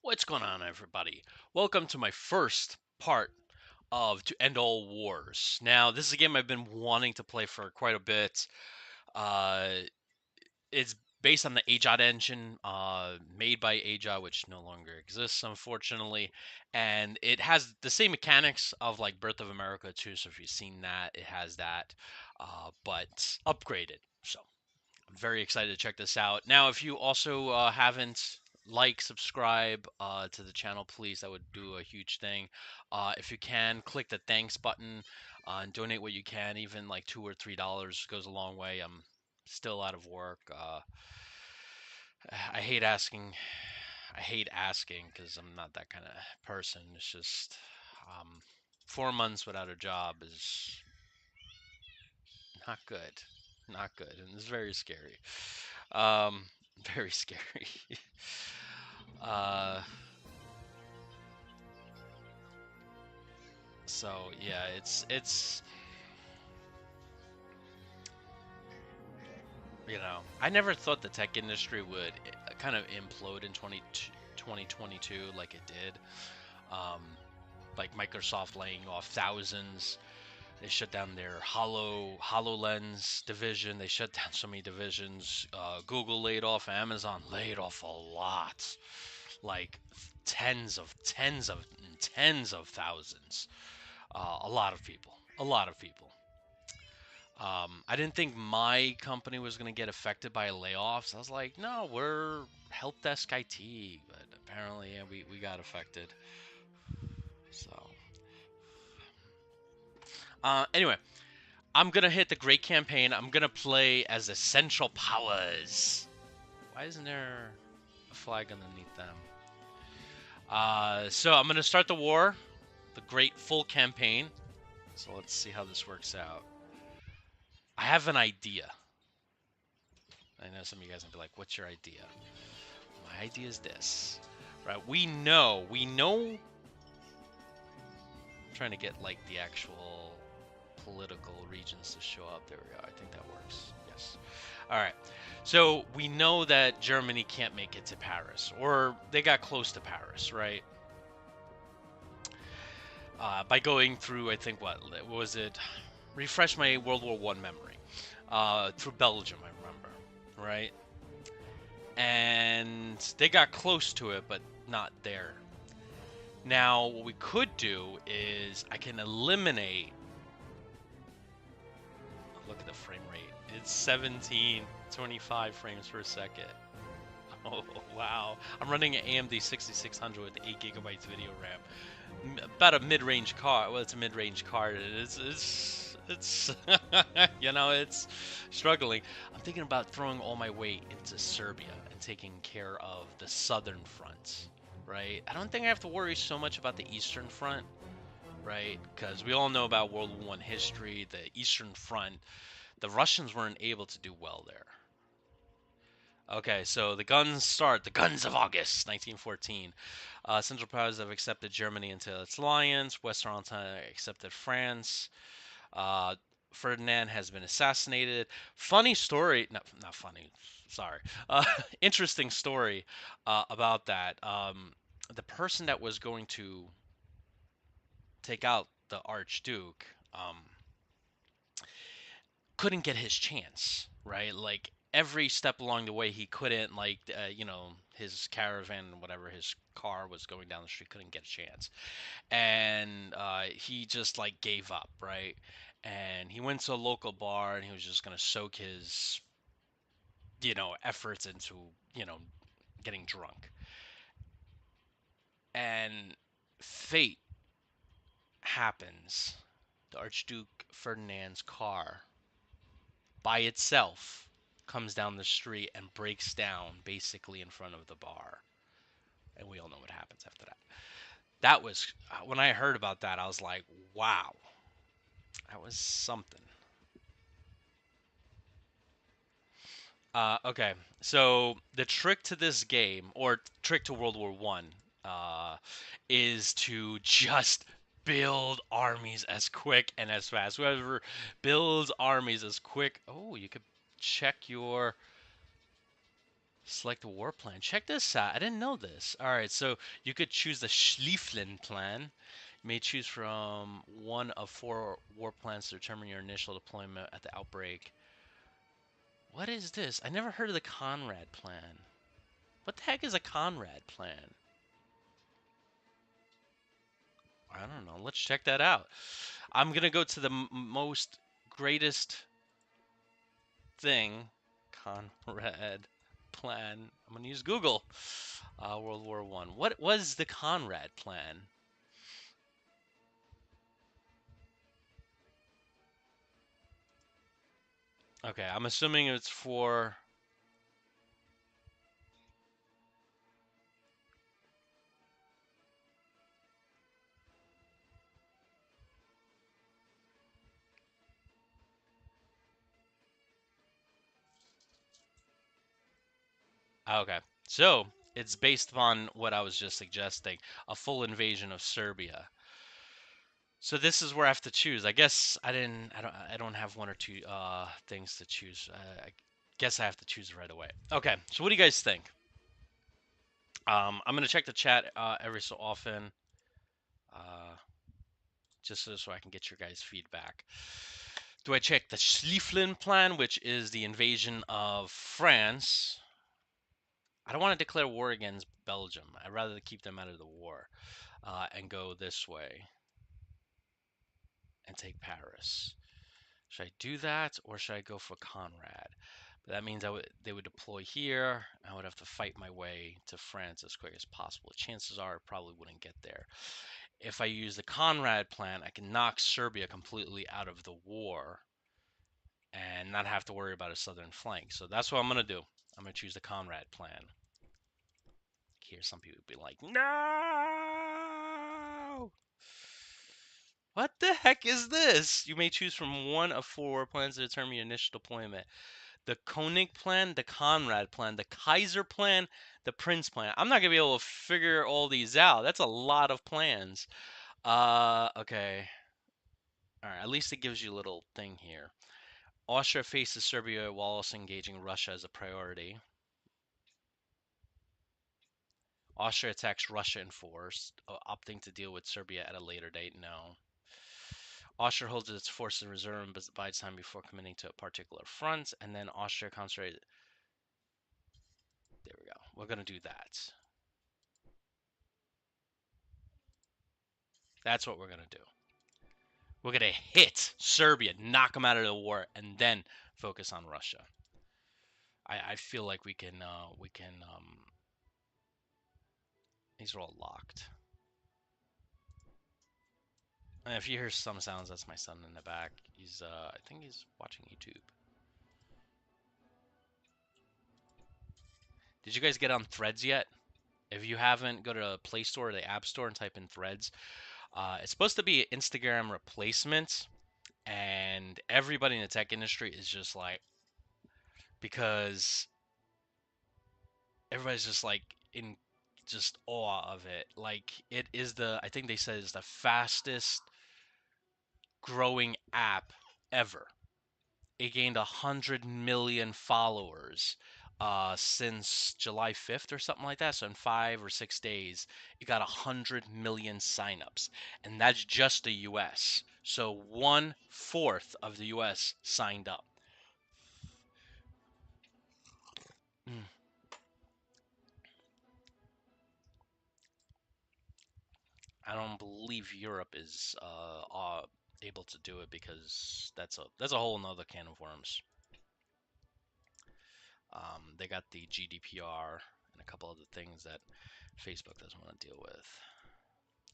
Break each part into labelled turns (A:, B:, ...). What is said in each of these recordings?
A: What's going on, everybody? Welcome to my first part of To End All Wars. Now, this is a game I've been wanting to play for quite a bit. Uh, it's based on the AJOT engine, made by AJOT, which no longer exists, unfortunately. And it has the same mechanics of like Birth of America 2. So if you've seen that, it has that, but upgraded. So I'm very excited to check this out. Now, if you also haven't subscribe to the channel, please, that would do a huge thing. If you can, click the thanks button and donate what you can. Even like $2 or $3 goes a long way. I'm still out of work. I hate asking. I hate asking because I'm not that kind of person. It's just 4 months without a job is not good. Not good, and it's very scary. Um, very scary. uh, so yeah, it's I never thought the tech industry would kind of implode in 2022 like it did. Um, like Microsoft laying off thousands. They shut down their HoloLens division. They shut down so many divisions. Google laid off. Amazon laid off a lot, like tens of thousands. A lot of people. A lot of people. I didn't think my company was going to get affected by layoffs. I was like, no, we're help desk IT, but apparently, yeah, we got affected. So, anyway, I'm gonna hit the great campaign. I'm gonna play as Essential Powers. Why isn't there a flag underneath them? So I'm gonna start the war, the great full campaign. So let's see how this works out. I have an idea. I know some of you guys will be like, "What's your idea?" My idea is this, right? We know. I'm trying to get like the actual political regions to show up. There we go. I think that works. Yes. All right. So we know that Germany can't make it to Paris, or they got close to Paris, right? By going through, I think, what was it? Refresh my World War One memory. Through Belgium, I remember, right? And they got close to it, but not there. Now, what we could do is I can eliminate. Look at the frame rate. It's 1725 frames per second. Oh, wow. I'm running an AMD 6600 with 8 gigabytes video RAM. About a mid-range card. Well, it's a mid-range card. It's it's struggling. I'm thinking about throwing all my weight into Serbia and taking care of the southern front, right? I don't think I have to worry so much about the eastern front, right? Because we all know about World War One history. The eastern front, the Russians weren't able to do well there. Okay, so the guns start. The Guns of August, 1914. Central Powers have accepted Germany into its alliance. Western Entente accepted France. Uh, Ferdinand has been assassinated. Funny story. Not funny. Sorry. Interesting story about that. The person that was going to take out the Archduke couldn't get his chance, right? Like every step along the way, he couldn't, like, his caravan, whatever, his car was going down the street, couldn't get a chance. And he just, like, gave up, right? And he went to a local bar and he was just going to soak his, efforts into, you know, getting drunk. And fate happens. The Archduke Ferdinand's car by itself comes down the street and breaks down basically in front of the bar. And we all know what happens after that. That was, when I heard about that, I was like, wow, that was something. Okay, so the trick to this game, or trick to World War One, is to just build armies as quick and as fast. Whoever builds armies as quick. Oh, you could check your Select the war plan. Check this out. I didn't know this. All right, so you could choose the Schlieffen plan. You may choose from one of 4 war plans to determine your initial deployment at the outbreak. What is this? I never heard of the Conrad plan. What the heck is a Conrad plan? I don't know. Let's check that out. I'm going to go to the most greatest thing, Conrad plan. I'm going to use Google. World War One. What was the Conrad plan? Okay, I'm assuming it's for. Okay, so it's based upon what I was just suggesting, a full invasion of Serbia. So this is where I have to choose. I guess I don't have one or two things to choose. I guess I have to choose right away. Okay, so what do you guys think? I'm gonna check the chat every so often, uh, just so I can get your guys' feedback. Do I check the Schlieffen plan, which is the invasion of France? I don't want to declare war against Belgium. I'd rather keep them out of the war and go this way and take Paris. Should I do that or should I go for Conrad? But that means they would deploy here. I would have to fight my way to France as quick as possible. Chances are I probably wouldn't get there. If I use the Conrad plan, I can knock Serbia completely out of the war and not have to worry about a southern flank. So that's what I'm going to do. I'm going to choose the Conrad plan. Hear some people be like, no! What the heck is this? You may choose from one of 4 plans to determine your initial deployment. The Koenig plan, the Conrad plan, the Kaiser plan, the Prince plan. I'm not going to be able to figure all these out. That's a lot of plans. Okay. All right, at least it gives you a little thing here. Austria faces Serbia while also engaging Russia as a priority. Austria attacks Russia in force, opting to deal with Serbia at a later date. No. Austria holds its forces in reserve and buys time before committing to a particular front, and then Austria concentrated. There we go. We're going to do that. That's what we're going to do. We're going to hit Serbia, knock them out of the war, and then focus on Russia. I feel like we can, these are all locked. And if you hear some sounds, that's my son in the back. He's, I think he's watching YouTube. Did you guys get on Threads yet? If you haven't, go to the Play Store or the App Store and type in Threads. It's supposed to be an Instagram replacement, and everybody in the tech industry is just like, because everybody's just like in just awe of it. Like it is I think they said it's the fastest growing app ever. It gained 100 million followers since July 5th or something like that. So in 5 or 6 days, it got 100 million signups, and that's just the U.S. So 1/4 of the U.S. signed up. Mm. I don't believe Europe is able to do it because that's a whole nother can of worms. They got the GDPR and a couple other things that Facebook doesn't want to deal with.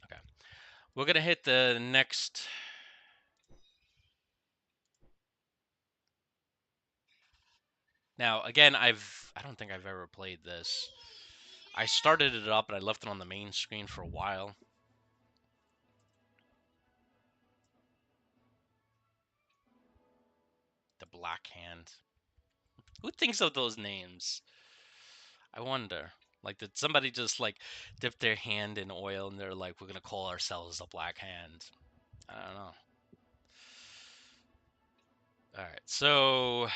A: Okay, we're gonna hit the next. Now again, I don't think I've ever played this. I started it up and I left it on the main screen for a while. The Black Hand. Who thinks of those names? I wonder. Like, did somebody just like dip their hand in oil and they're like, we're gonna call ourselves the Black Hand? I don't know. All right, so,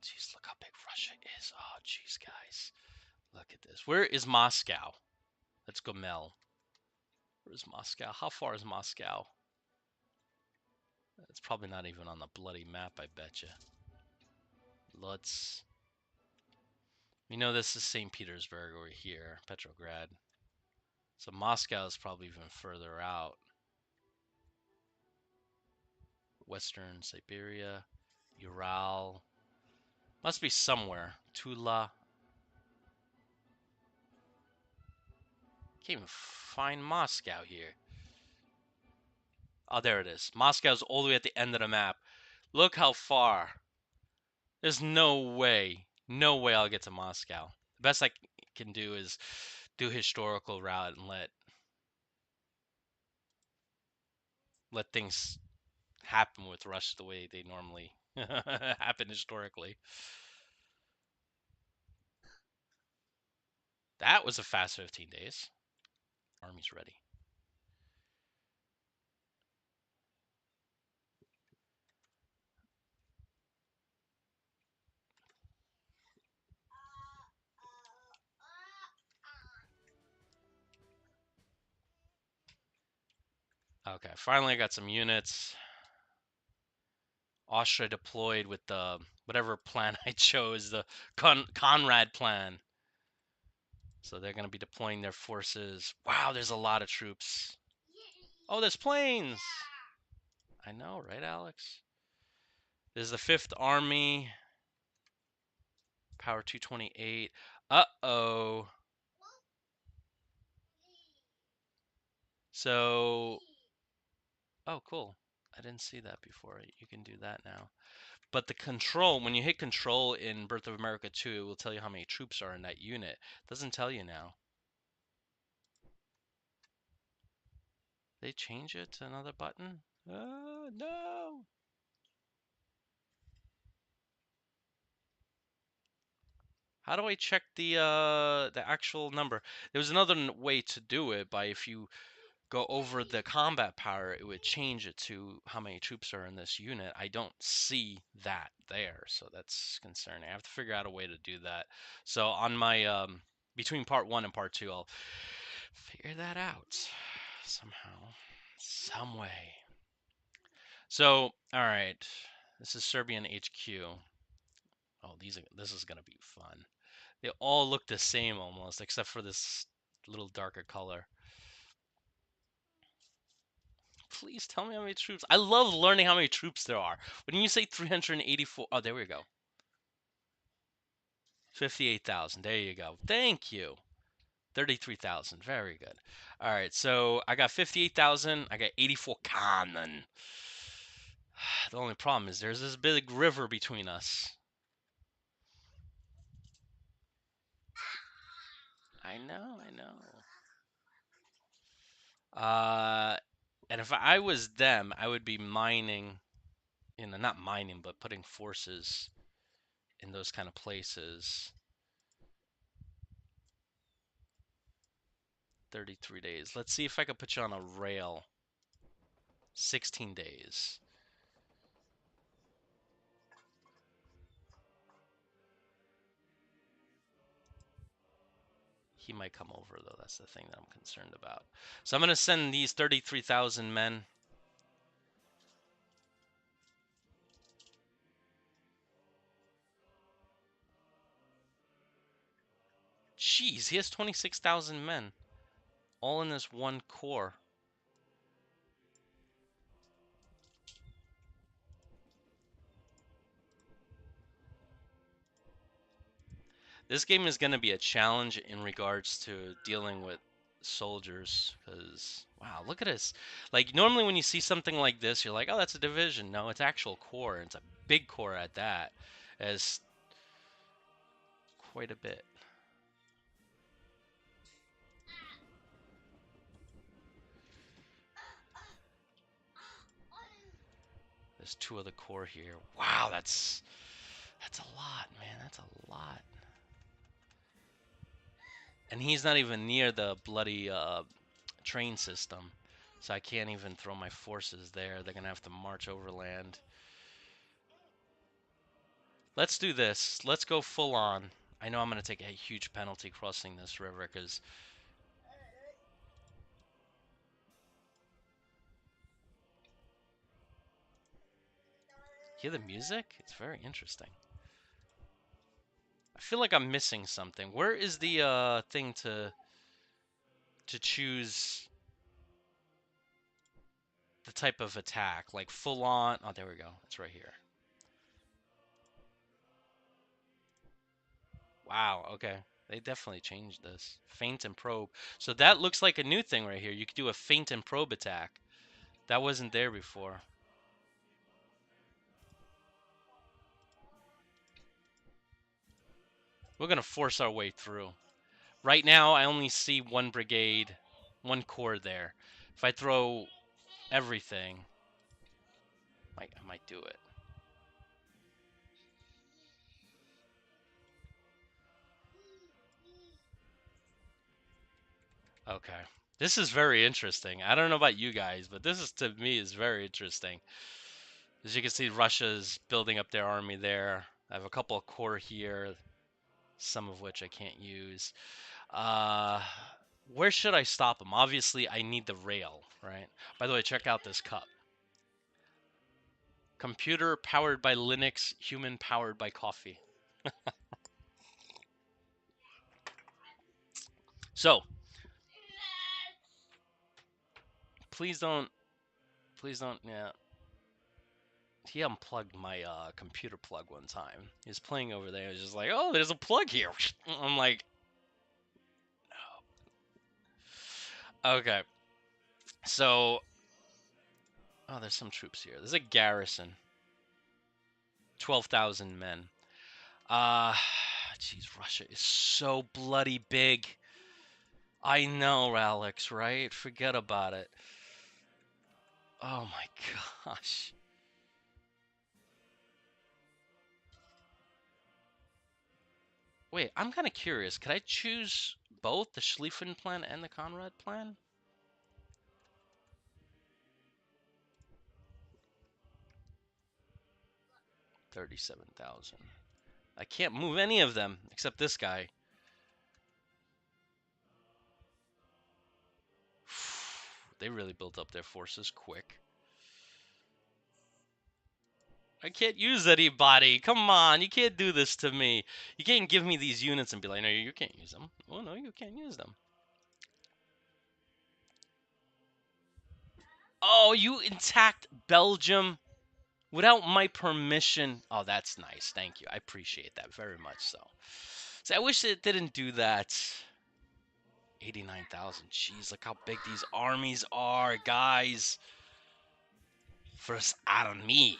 A: jeez, look how big Russia is. Oh, jeez, guys. Look at this. Where is Moscow? Let's go, Mel. Where's Moscow? How far is Moscow? It's probably not even on the bloody map, I betcha. Let's... We know this is St. Petersburg over here, Petrograd. So Moscow is probably even further out. Western Siberia, Ural. Must be somewhere. Tula. Can't even find Moscow here. Oh, there it is. Moscow's all the way at the end of the map. Look how far. There's no way. No way I'll get to Moscow. The best I can do is do historical route and let things happen with Russia the way they normally happen historically. That was a fast 15 days. Army's ready. Okay, finally I got some units. Austria deployed with the whatever plan I chose, the Conrad plan. So they're going to be deploying their forces. Wow, there's a lot of troops. Oh, there's planes. I know, right, Alex? There's the 5th Army. Power 228. Uh-oh. So, oh, cool. I didn't see that before. You can do that now. But the control, when you hit control in Birth of America 2, it will tell you how many troops are in that unit. It doesn't tell you now. They change it to another button? Oh, no. How do I check the actual number? There was another way to do it by if you go over the combat power, it would change it to how many troops are in this unit. I don't see that there, so that's concerning. I have to figure out a way to do that. So on my between part 1 and part 2, I'll figure that out somehow, some way. So, all right, this is Serbian HQ. Oh, this is gonna be fun. They all look the same almost, except for this little darker color. Please tell me how many troops. I love learning how many troops there are. When you say 384, oh, there we go. 58,000. There you go. Thank you. 33,000. Very good. All right, so I got 58,000. I got 84 cannon. The only problem is there's this big river between us. I know, I know. And if I was them, I would be mining, not mining, but putting forces in those kind of places. 33 days. Let's see if I can put you on a rail. 16 days. He might come over, though. That's the thing that I'm concerned about. So I'm going to send these 33,000 men. Jeez, he has 26,000 men. All in this one corps. This game is going to be a challenge in regards to dealing with soldiers. Because, wow, look at this. Like, normally when you see something like this, you're like, oh, that's a division. No, it's actual corps. It's a big corps at that. As quite a bit. There's 2 of the corps here. Wow, that's a lot, man. That's a lot. And he's not even near the bloody train system. So I can't even throw my forces there. They're going to have to march overland. Let's do this. Let's go full on. I know I'm going to take a huge penalty crossing this river because... Hear the music? It's very interesting. I feel like I'm missing something. Where is the thing to choose the type of attack? Like full on... Oh, there we go. It's right here. Wow, okay. They definitely changed this. Feint and probe. So that looks like a new thing right here. You could do a feint and probe attack. That wasn't there before. We're going to force our way through. Right now, I only see one brigade, one corps there. If I throw everything, I might do it. Okay. This is very interesting. I don't know about you guys, but this is, to me, is very interesting. As you can see, Russia's building up their army there. I have a couple of corps here, some of which I can't use. Uh, where should I stop them? Obviously, I need the rail, right? By the way, check out this cup. Computer powered by Linux, human powered by coffee. So, please don't, yeah. He unplugged my computer plug one time. He was playing over there. He was just like, oh, there's a plug here. I'm like, no. Okay. So, oh, there's some troops here. There's a garrison. 12,000 men. Jeez, Russia is so bloody big. I know, Alex, right? Forget about it. Oh my gosh. Wait, I'm kind of curious. Could I choose both the Schlieffen plan and the Conrad plan? $37,000. I can't move any of them except this guy. They really built up their forces quick. I can't use anybody. Come on, you can't do this to me. You can't give me these units and be like, no, you can't use them. Oh, no, you can't use them. Oh, you attacked Belgium without my permission. Oh, that's nice. Thank you. I appreciate that very much so. See, I wish it didn't do that. 89,000. Jeez, look how big these armies are, guys. First army.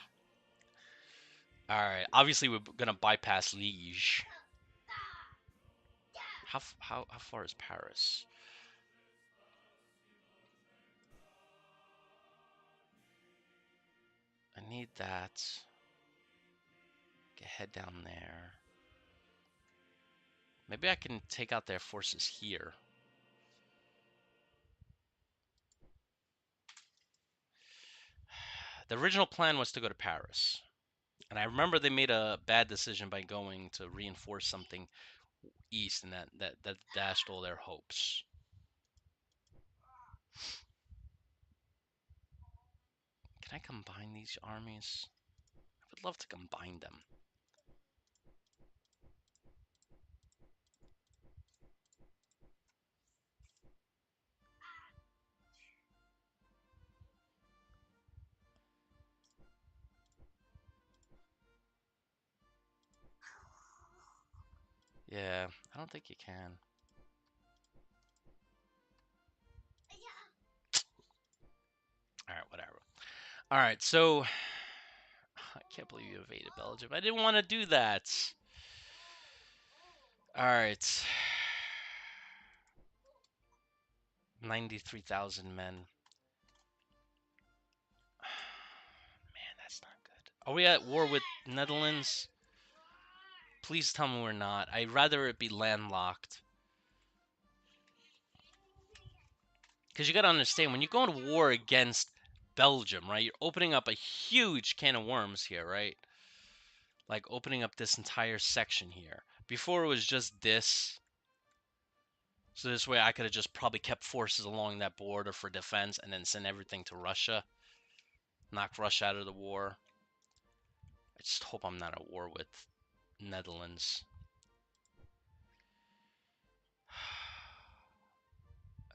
A: Alright, obviously we're going to bypass Liège. How far is Paris? I need that. Get head down there. Maybe I can take out their forces here. The original plan was to go to Paris. And I remember they made a bad decision by going to reinforce something east, and that dashed all their hopes. Can I combine these armies? I would love to combine them. Yeah, I don't think you can. Alright, whatever. Alright, so... I can't believe you invaded Belgium. I didn't want to do that. Alright. 93,000 men. Man, that's not good. Are we at war with Netherlands? Please tell me we're not. I'd rather it be landlocked. Because you got to understand, when you go into war against Belgium, right, you're opening up a huge can of worms here, right? like opening up this entire section here. Before it was just this. So this way I could have just probably kept forces along that border for defense and then send everything to Russia. Knock Russia out of the war. I just hope I'm not at war with Netherlands.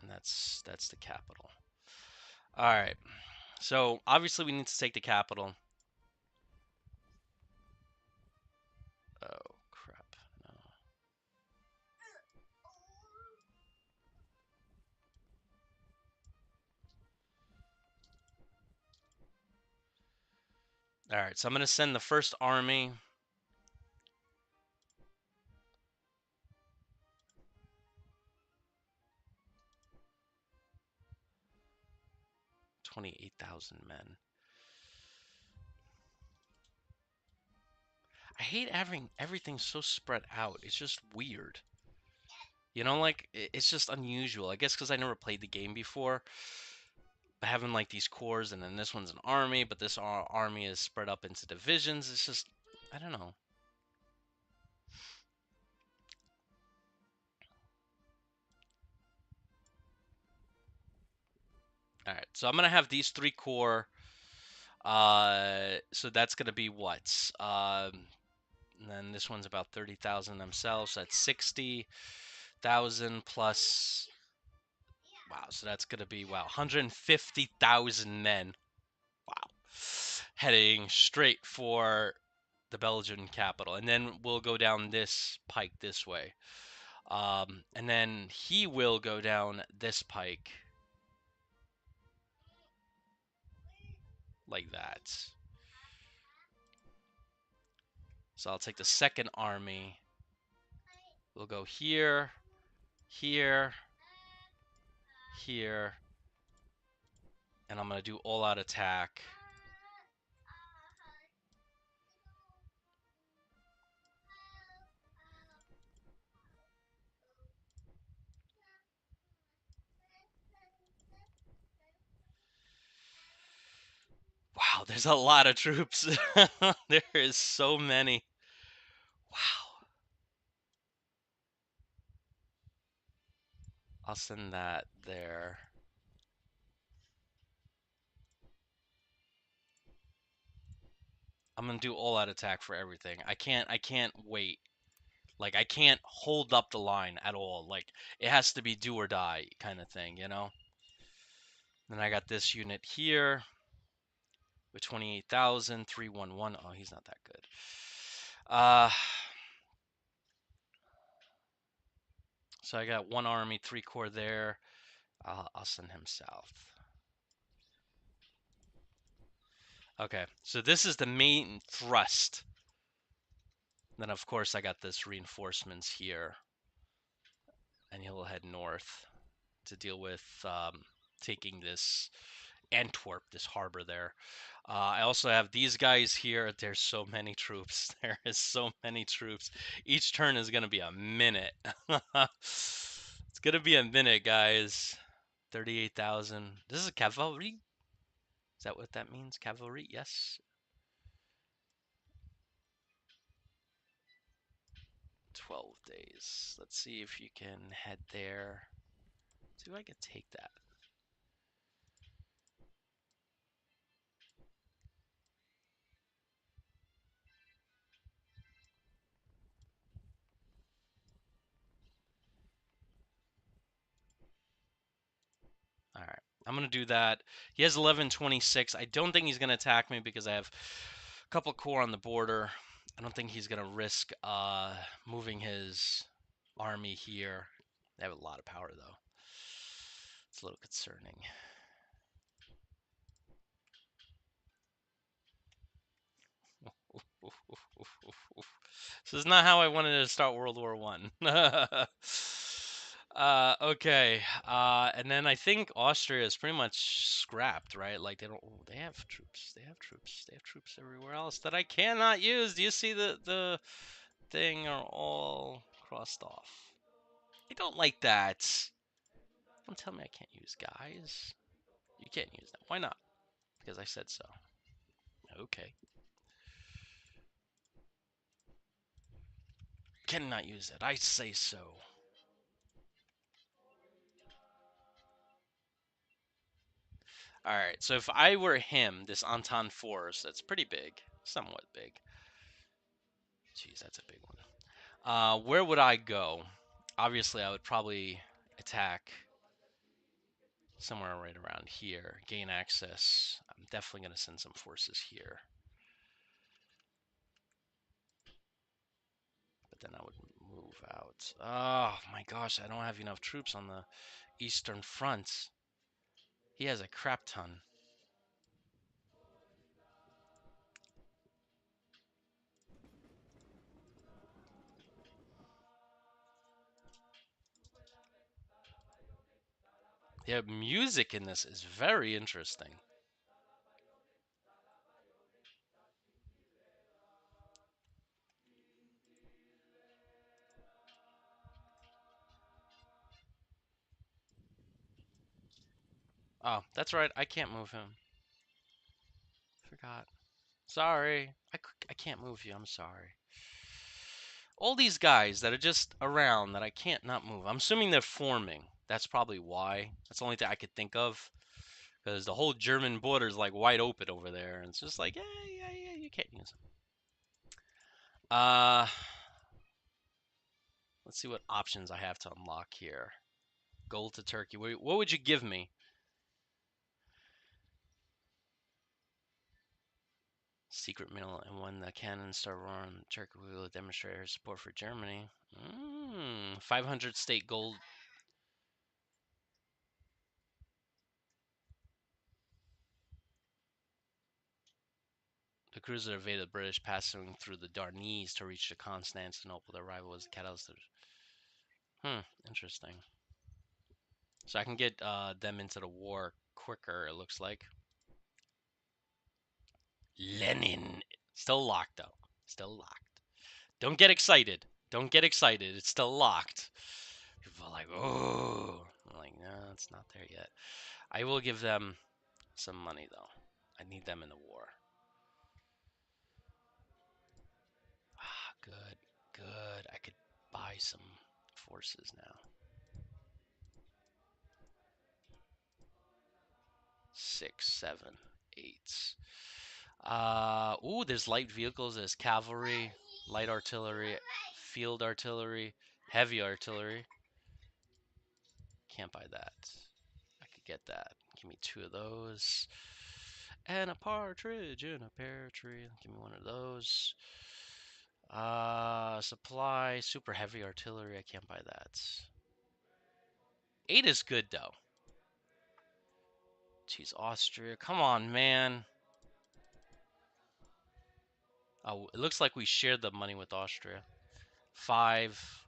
A: And that's the capital. All right. So obviously we need to take the capital. Oh crap. No. All right. So I'm going to send the first army. 28,000 men. I hate having everything so spread out. It's just weird. You know, like, it's just unusual. I guess because I never played the game before. But having, like, these corps, and then this one's an army, but this army is spread up into divisions. It's just, I don't know. Alright, so I'm going to have these 3 corps. So that's going to be what? And then this one's about 30,000 themselves. So that's 60,000 plus. Wow, so that's going to be, wow, 150,000 men. Wow. Heading straight for the Belgian capital. And then we'll go down this pike this way. And then he will go down this pike. Like that. So I'll take the second army. We'll go here, here, here. And I'm going to do all-out attack. Wow, there's a lot of troops. There is so many. Wow. I'll send that there. I'm gonna do all out attack for everything. I can't wait. Like, I can't hold up the line at all. Like, it has to be do or die kind of thing, you know? Then I got this unit here with 28,000, 311. Oh, he's not that good. So I got 1 army, 3 corps there. I'll send him south. Okay, so this is the main thrust. Then, of course, I got this reinforcements here. And he'll head north to deal with taking this Antwerp, this harbor there. I also have these guys here. There's so many troops. There is so many troops. Each turn is going to be a minute. It's going to be a minute, guys. 38,000. This is cavalry? Is that what that means? Cavalry? Yes. 12 days. Let's see if you can head there. See if I can take that. All right, I'm going to do that. He has 1126. I don't think he's going to attack me because I have a couple corps on the border. I don't think he's going to risk moving his army here. They have a lot of power, though. It's a little concerning. This is not how I wanted to start World War One. Okay. And then I think Austria is pretty much scrapped, right? Like, they don't. Oh, they have troops. They have troops. They have troops everywhere else that I cannot use. Do you see the thing are all crossed off? I don't like that. Don't tell me I can't use guys. You can't use them. Why not? Because I said so. Okay. Cannot use it. I say so. Alright, so if I were him, this Anton Force, that's pretty big. Somewhat big. Jeez, that's a big one. Where would I go? Obviously, I would probably attack somewhere right around here. Gain access. I'm definitely going to send some forces here. But then I would move out. Oh my gosh, I don't have enough troops on the Eastern Front. He has a crap ton. The music in this is very interesting. Oh, that's right. I can't move him. Forgot. Sorry. I can't move you. I'm sorry. All these guys that are just around that I can't not move. I'm assuming they're forming. That's probably why. That's the only thing I could think of. Because the whole German border is like wide open over there. And it's just like, yeah, you can't use them. Let's see what options I have to unlock here. Gold to Turkey. What would you give me? Secret middle, and when the cannons start roaring, Turkey will demonstrate her support for Germany. 500 state gold. The cruiser evaded the British, passing through the Dardanelles to reach the Constantinople. Their arrival was the catalyst. Interesting. So I can get them into the war quicker, it looks like. Lenin. Still locked, though. Still locked. Don't get excited. Don't get excited. It's still locked. People are like, oh. I'm like, no, it's not there yet. I will give them some money, though. I need them in the war. Ah, good. Good. I could buy some forces now. 6, 7, 8. Ooh, there's light vehicles, there's cavalry, light artillery, field artillery, heavy artillery. Can't buy that. I could get that. Give me 2 of those. And a partridge in a pear tree. Give me 1 of those. Supply, super heavy artillery. I can't buy that. 8 is good, though. Jeez, Austria. Come on, man. Oh, it looks like we shared the money with Austria. 5.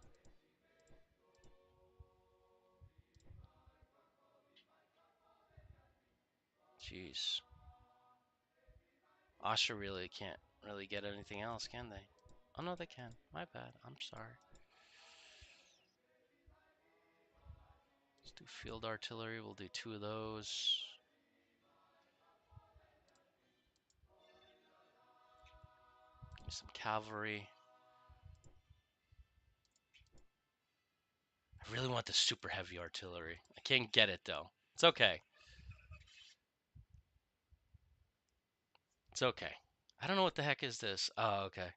A: Jeez. Austria really can't really get anything else, can they? Oh, no, they can. My bad. I'm sorry. Let's do field artillery. We'll do 2 of those. Give me some cavalry. I really want the super heavy artillery. I can't get it, though. It's okay. It's okay. I don't know what the heck is this. Oh, okay.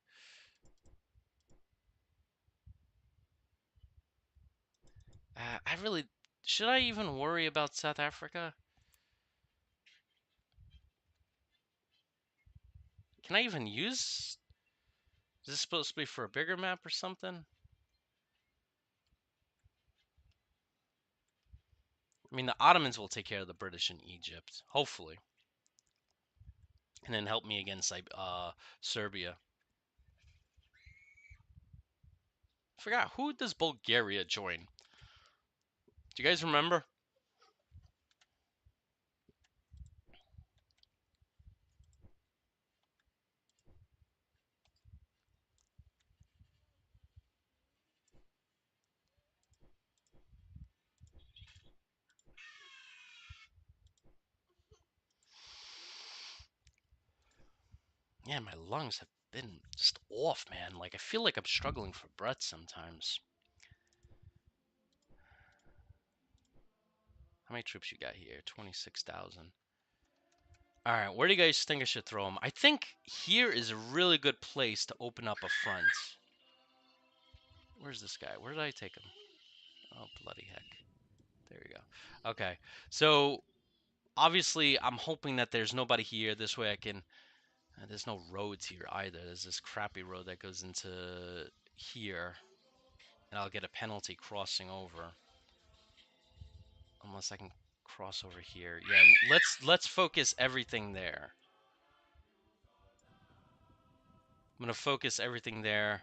A: I really... Should I even worry about South Africa? Can I even use... Is this supposed to be for a bigger map or something? I mean, the Ottomans will take care of the British in Egypt. Hopefully. And then help me against Serbia. I forgot, who does Bulgaria join? Do you guys remember? Yeah, my lungs have been just off, man. Like, I feel like I'm struggling for breath sometimes. How many troops you got here? 26,000. All right, where do you guys think I should throw them? I think here is a really good place to open up a front. Where's this guy? Where did I take him? Oh, bloody heck. There you go. Okay, so obviously I'm hoping that there's nobody here. This way I can... there's no roads here either. There's this crappy road that goes into here. And I'll get a penalty crossing over. Unless I can cross over here. Yeah, let's focus everything there. I'm gonna focus everything there.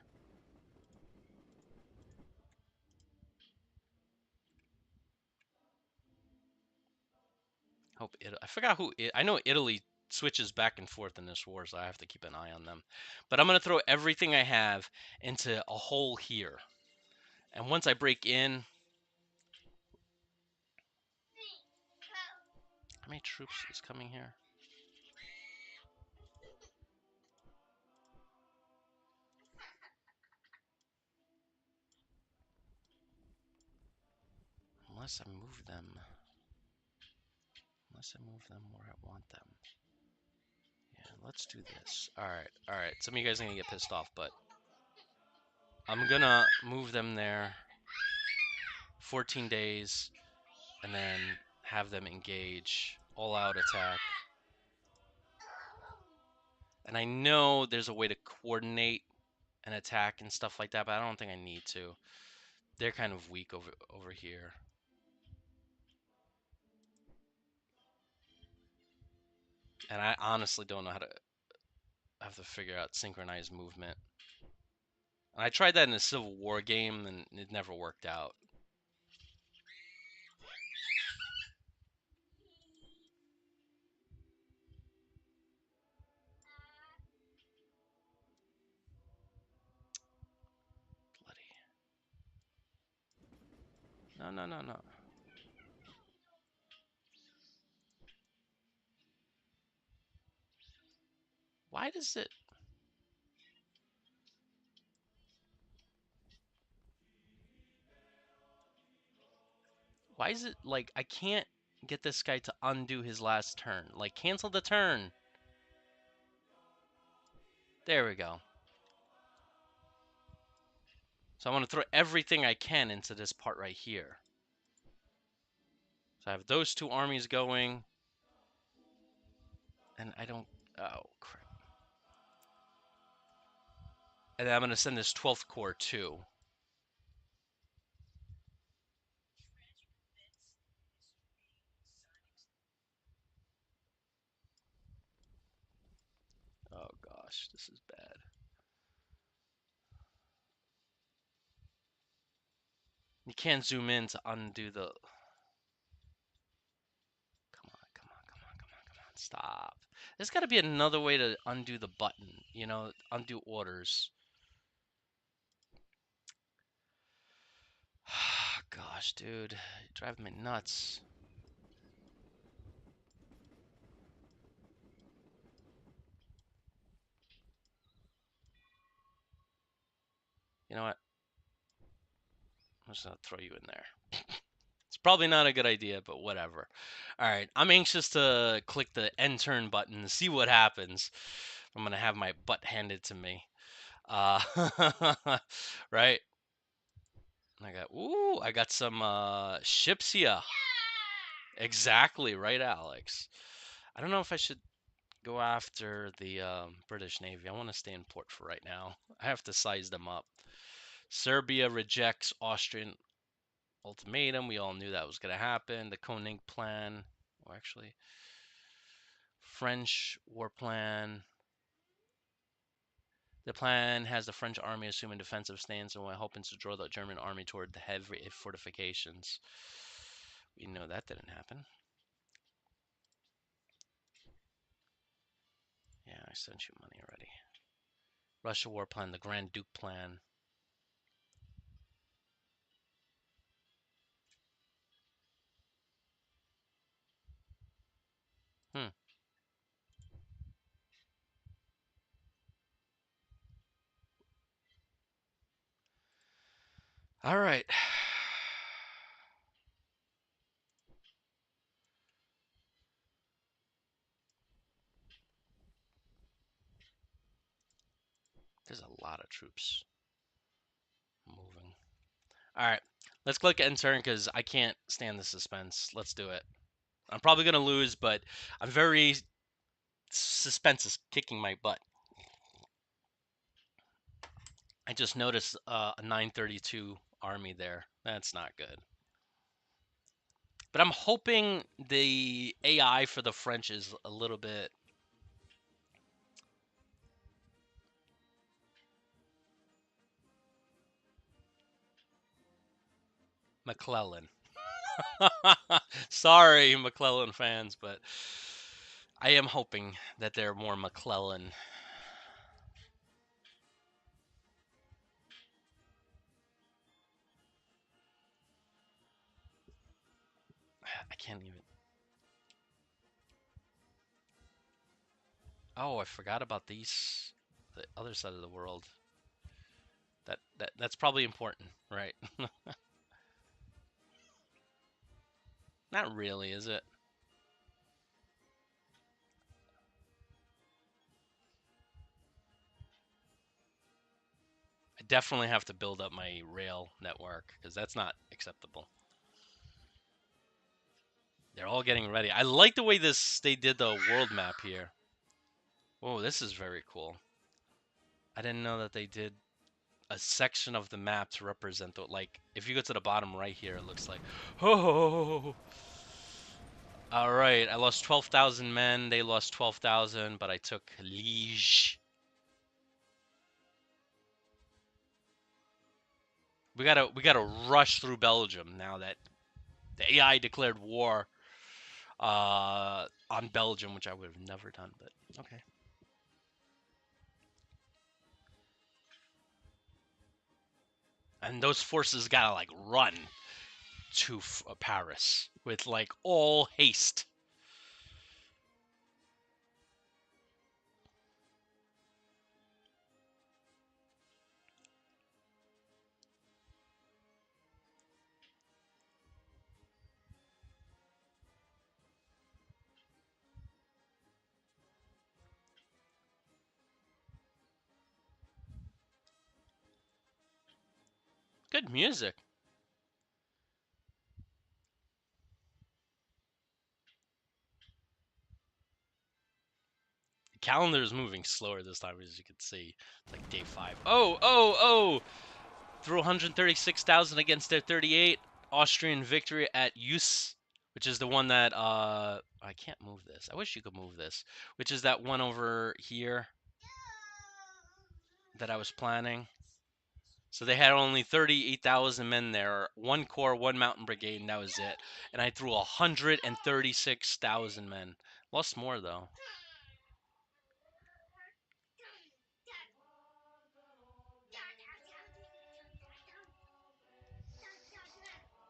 A: Hope it. I forgot who. I know Italy switches back and forth in this war, so I have to keep an eye on them. But I'm gonna throw everything I have into a hole here, and once I break in, how many troops is coming here? Unless I move them. Unless I move them where I want them. Yeah, let's do this. All right, all right. Some of you guys are gonna get pissed off, but I'm gonna move them there. 14 days, and then have them engage all-out attack. And I know there's a way to coordinate an attack and stuff like that, but I don't think I need to. They're kind of weak over here. And I honestly don't know how to... I have to figure out synchronized movement. And I tried that in a Civil War game, and it never worked out. Bloody... No, no, no, no. Why does it... Why is it like I can't get this guy to undo his last turn? Like, cancel the turn. There we go. So I want to throw everything I can into this part right here. So I have those two armies going. And I don't... Oh, crap. And then I'm going to send this 12th Corps too. Oh, gosh. This is bad. You can't zoom in to undo the... Come on, come on, come on, come on, come on. Stop. There's got to be another way to undo the button. You know, undo orders. Gosh, dude. You're driving me nuts. You know what? I'm just going to throw you in there. It's probably not a good idea, but whatever. All right, I'm anxious to click the end turn button and see what happens. I'm going to have my butt handed to me. Uh, right? I got some ships here. Exactly, right, Alex. I don't know if I should go after the British Navy. I want to stay in port for right now. I have to size them up. Serbia rejects Austrian ultimatum. We all knew that was going to happen. The Koenig plan. Well, actually, French war plan. The plan has the French army assume a defensive stance and while hoping to draw the German army toward the heavy fortifications. We know that didn't happen. Yeah, I sent you money already. Russia war plan, the Grand Duke plan. Hmm. All right. There's a lot of troops moving. All right. Let's click end turn because I can't stand the suspense. Let's do it. I'm probably going to lose, but I'm very... Suspense is kicking my butt. I just noticed a 932 army there. That's not good. But I'm hoping the AI for the French is a little bit... McClellan. Sorry, McClellan fans, but I am hoping that they're more McClellan. I can't even... Oh, I forgot about these... The other side of the world. That's probably important, right? Not really, is it? I definitely have to build up my rail network because that's not acceptable. They're all getting ready. I like the way they did the world map here. Oh, this is very cool. I didn't know that they did a section of the map to represent the, like, if you go to the bottom right here, it looks like, oh. All right, I lost 12,000 men. They lost 12,000, but I took Liege. We gotta rush through Belgium now that the AI declared war on Belgium, which I would have never done, but okay. And those forces gotta like run to Paris with like all haste. Good music. The calendar is moving slower this time, as you can see. It's like day 5. Oh! Threw 136,000 against their 38. Austrian victory at Use, which is the one that I can't move this. I wish you could move this. Which is that one over here that I was planning. So they had only 38,000 men there, one corps, one mountain brigade, and that was it. And I threw 136,000 men. Lost more though.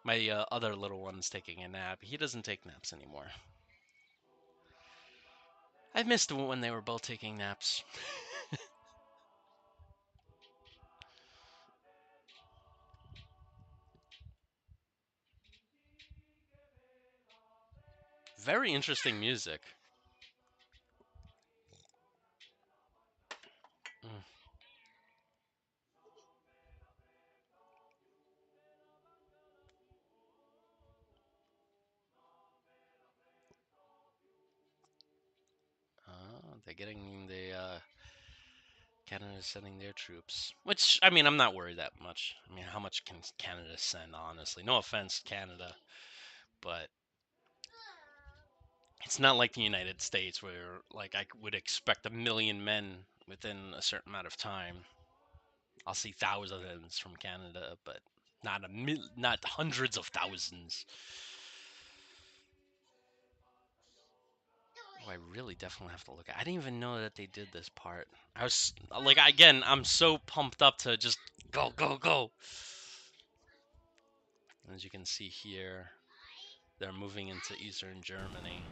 A: My other little one's taking a nap. He doesn't take naps anymore. I missed when they were both taking naps. Very interesting music. Mm. They're getting the Canada's sending their troops. Which, I mean, I'm not worried that much. I mean, how much can Canada send, honestly? No offense, Canada, but it's not like the United States where, like, I would expect 1,000,000 men within a certain amount of time. I'll see thousands from Canada, but not hundreds of thousands. Oh, I really definitely have to look at. I didn't even know that they did this part. I was like, again, I'm so pumped up to just go, go, go. As you can see here, they're moving into Eastern Germany.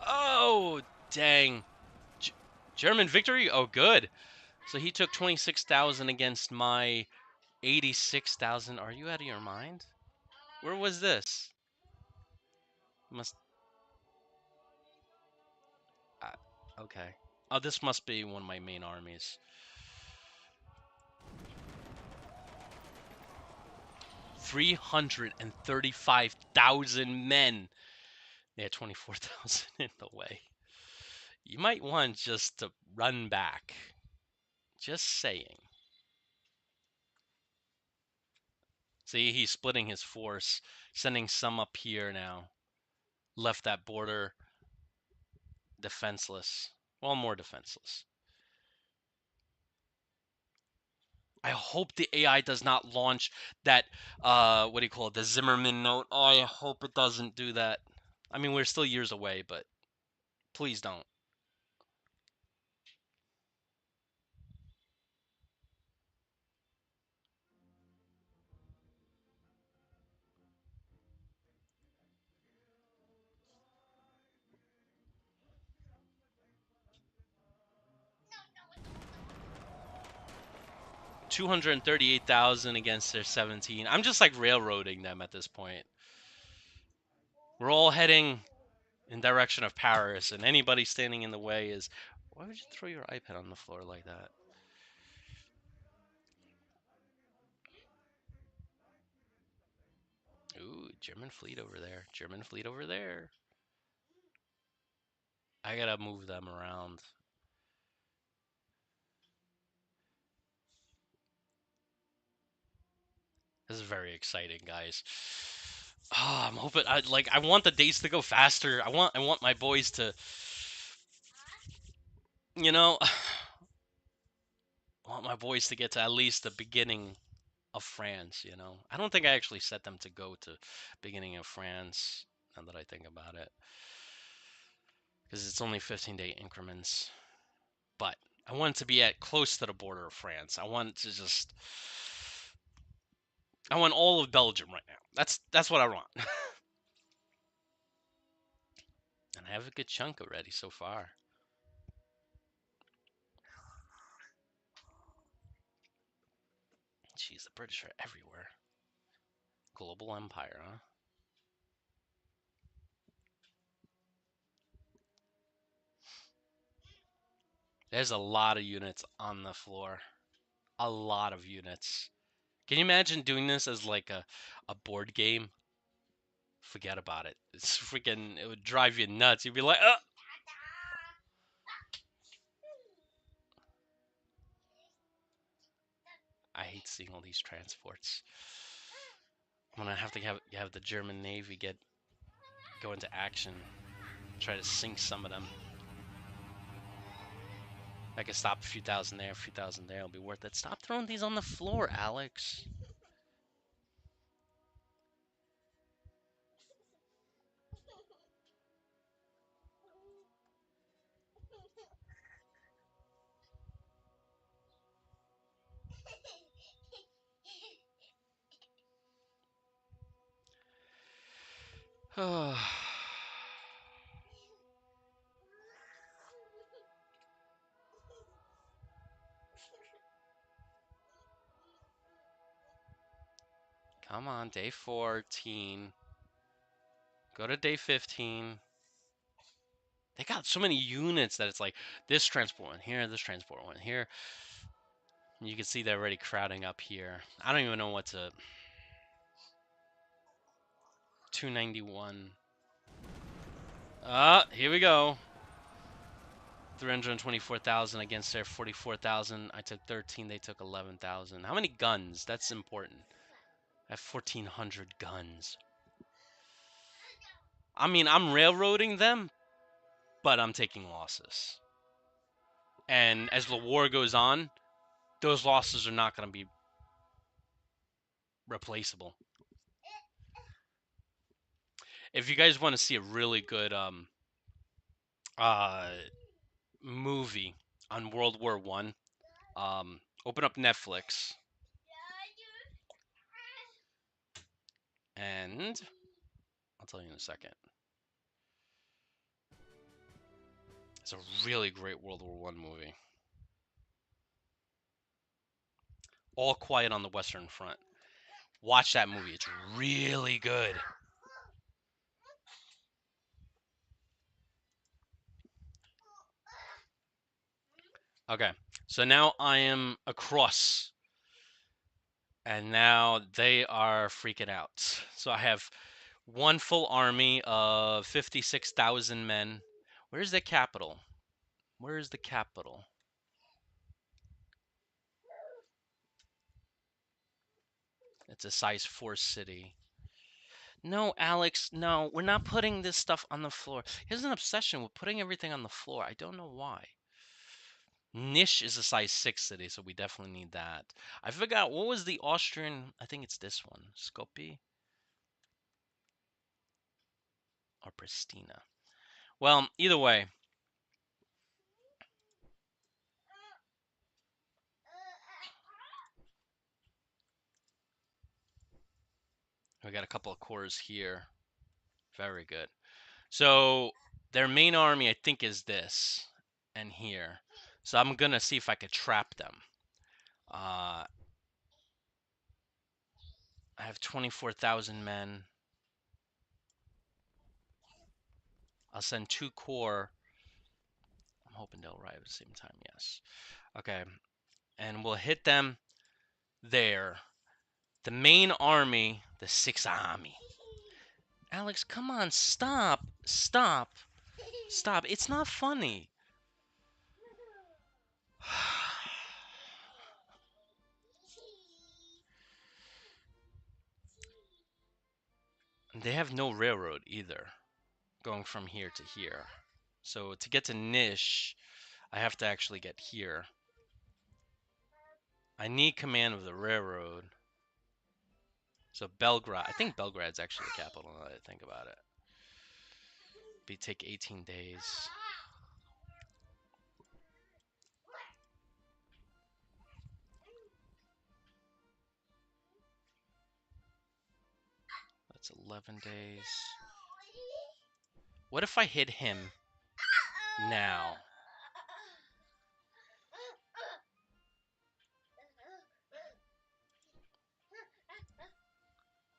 A: Oh, dang. German victory? Oh, good. So he took 26,000 against my 86,000. Are you out of your mind? Where was this? Must. Okay. Oh, this must be one of my main armies. 335,000 men. They had 24,000 in the way. You might want just to run back. Just saying. See, he's splitting his force, sending some up here now. Left that border defenseless. Well, more defenseless. I hope the AI does not launch that, what do you call it, the Zimmerman note. Oh, I hope it doesn't do that. I mean, we're still years away, but please don't. 238,000 against their 17. I'm just like railroading them at this point. We're all heading in direction of Paris, and anybody standing in the way is... Why would you throw your iPad on the floor like that? Ooh, German fleet over there. German fleet over there. I gotta move them around. This is very exciting, guys. Oh, I'm hoping I want the days to go faster. I want my boys to, you know, I want my boys to get to at least the beginning of France, you know. I don't think I actually set them to go to beginning of France, now that I think about it. Because it's only 15-day increments. But I want to be at close to the border of France. I want to just... I want all of Belgium right now. That's what I want. And I have a good chunk already so far. Jeez, the British are everywhere. Global empire, huh? There's a lot of units on the floor. A lot of units. Can you imagine doing this as like a board game? Forget about it. It's freaking... It would drive you nuts. You'd be like, I hate seeing all these transports. I'm gonna have to have the German Navy go into action. Try to sink some of them. I can stop a few thousand there, a few thousand there. It'll be worth it. Stop throwing these on the floor, Alex. Come on, day 14. Go to day 15. They got so many units that it's like this transport one here, this transport one here. You can see they're already crowding up here. I don't even know what to... 291. Here we go. 324,000 against their 44,000. I took 13, they took 11,000. How many guns? That's important. I have 1,400 guns. I mean, I'm railroading them, but I'm taking losses. And as the war goes on, those losses are not going to be replaceable. If you guys want to see a really good movie on World War One, open up Netflix, and I'll tell you in a second. It's a really great World War One movie. All Quiet on the Western Front. Watch that movie. It's really good. Okay, so now I am across, and now they are freaking out. So I have one full army of 56,000 men. Where's the capital? Where is the capital? It's a size 4 city. No, Alex, no, we're not putting this stuff on the floor. He has an obsession with putting everything on the floor. I don't know why. Nish is a size 6 city, so we definitely need that. I forgot, what was the Austrian? I think it's this one. Skopje or Pristina. Well, either way, we got a couple of cores here. Very good. So their main army, I think, is this and here. So I'm gonna see if I could trap them. I have 24,000 men. I'll send 2 core. I'm hoping they'll arrive at the same time. Yes. Okay. And we'll hit them there. The main army, the 6th Army. Alex, come on, stop. Stop. Stop. It's not funny. They have no railroad either, going from here to here. So to get to Nish, I have to actually get here. I need command of the railroad. So Belgrade, I think Belgrade's actually the capital now that I think about it. Be take 18 days. That's 11 days. What if I hit him now?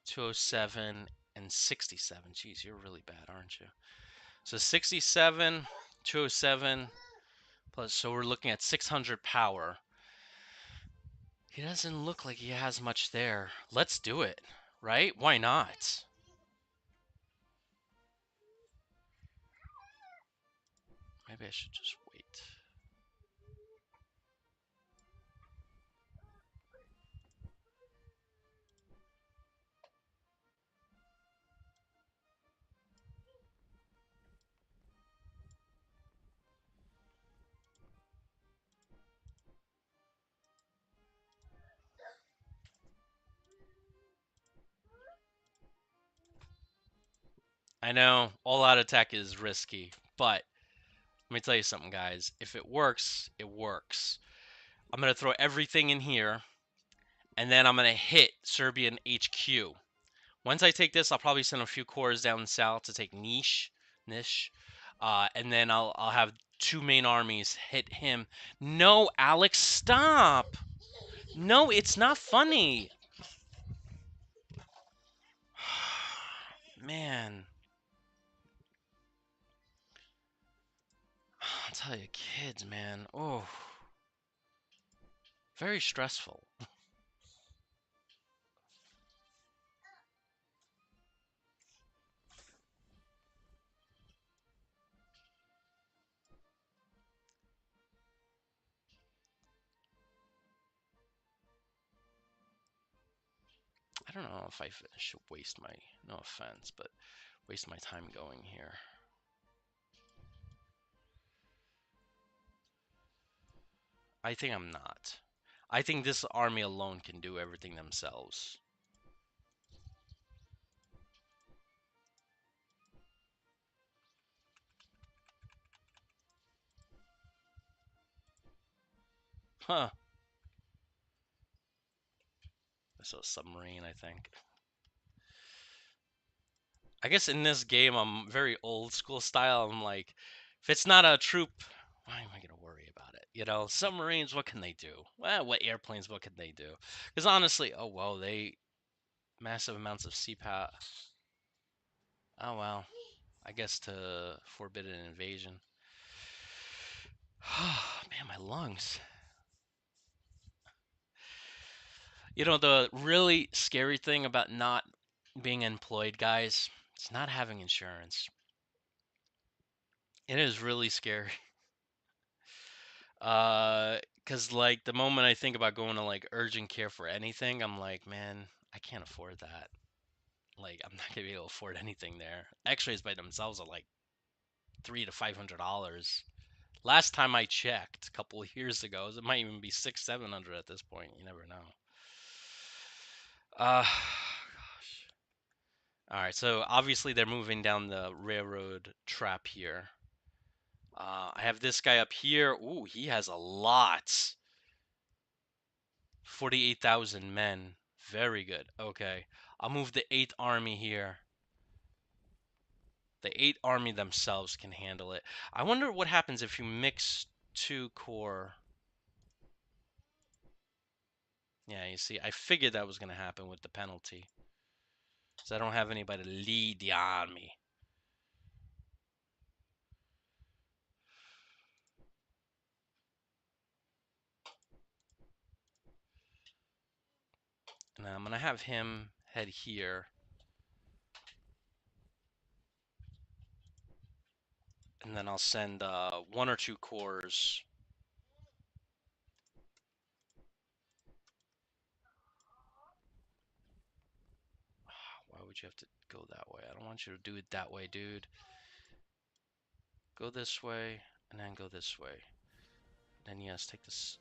A: $207 and 67. Jeez, you're really bad, aren't you? So 67, 207 plus. So we're looking at 600 power. He doesn't look like he has much there. Let's do it, right? Why not? Maybe I should just wait. I know all-out attack is risky, but let me tell you something, guys. If it works, it works. I'm going to throw everything in here, and then I'm going to hit Serbian HQ. Once I take this, I'll probably send a few cores down south to take Nish, and then I'll have 2 main armies hit him. No, Alex, stop! No, it's not funny. Man. I'll tell you, kids, man. Oh, very stressful. I don't know if I should waste my, no offense, but waste my time going here. I think I'm not. I think this army alone can do everything themselves. Huh. This is a submarine, I think. I guess in this game, I'm very old school style. I'm like, if it's not a troop, why am I going to worry about it? You know, submarines, what can they do? Well, what airplanes, what can they do? Because honestly, oh well, they massive amounts of CPAT. Oh well, I guess to forbid an invasion. Man, my lungs. You know, the really scary thing about not being employed, guys, it's not having insurance. It is really scary. Cause like the moment I think about going to like urgent care for anything, I'm like, man, I can't afford that. Like, I'm not gonna be able to afford anything there. X-rays by themselves are like $300 to $500. Last time I checked, a couple of years ago, it might even be 600 to 700 at this point. You never know. Gosh. All right, so obviously they're moving down the railroad trap here. I have this guy up here. Ooh, he has a lot. 48,000 men. Very good. Okay. I'll move the 8th Army here. The 8th Army themselves can handle it. I wonder what happens if you mix 2 corps. Yeah, you see, I figured that was going to happen with the penalty. Because I don't have anybody to lead the army. And I'm going to have him head here. And then I'll send 1 or 2 corps. Why would you have to go that way? I don't want you to do it that way, dude. Go this way, and then go this way. Then yes, take this.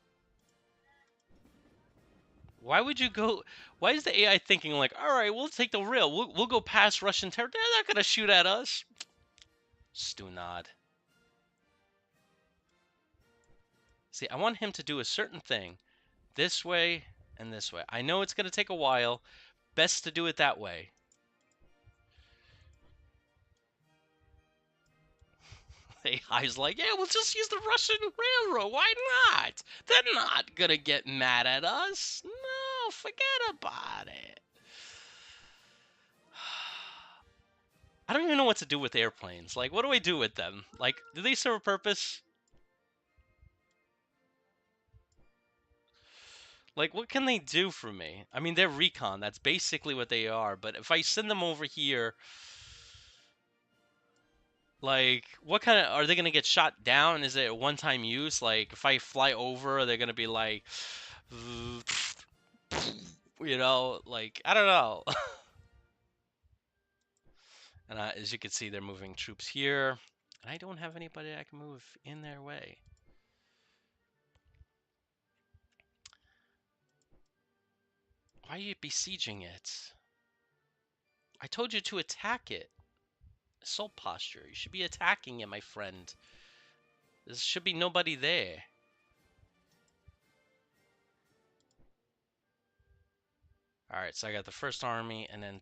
A: Why would you go? Why is the AI thinking like, all right, we'll take the rail. We'll go past Russian territory. They're not gonna shoot at us. Stunad. See, I want him to do a certain thing. This way and this way. I know it's gonna take a while. Best to do it that way. AI's like, yeah, we'll just use the Russian railroad. Why not? They're not gonna get mad at us. No, forget about it. I don't even know what to do with airplanes. Like, what do I do with them? Like, do they serve a purpose? Like, what can they do for me? I mean, they're recon. That's basically what they are. But if I send them over here, like, what kind of... Are they going to get shot down? Is it a one-time use? Like, if I fly over, they're going to be like... You know, like, I don't know. And as you can see, they're moving troops here. And I don't have anybody I can move in their way. Why are you besieging it? I told you to attack it. Assault posture. You should be attacking it, my friend. There should be nobody there. Alright, so I got the 1st Army and then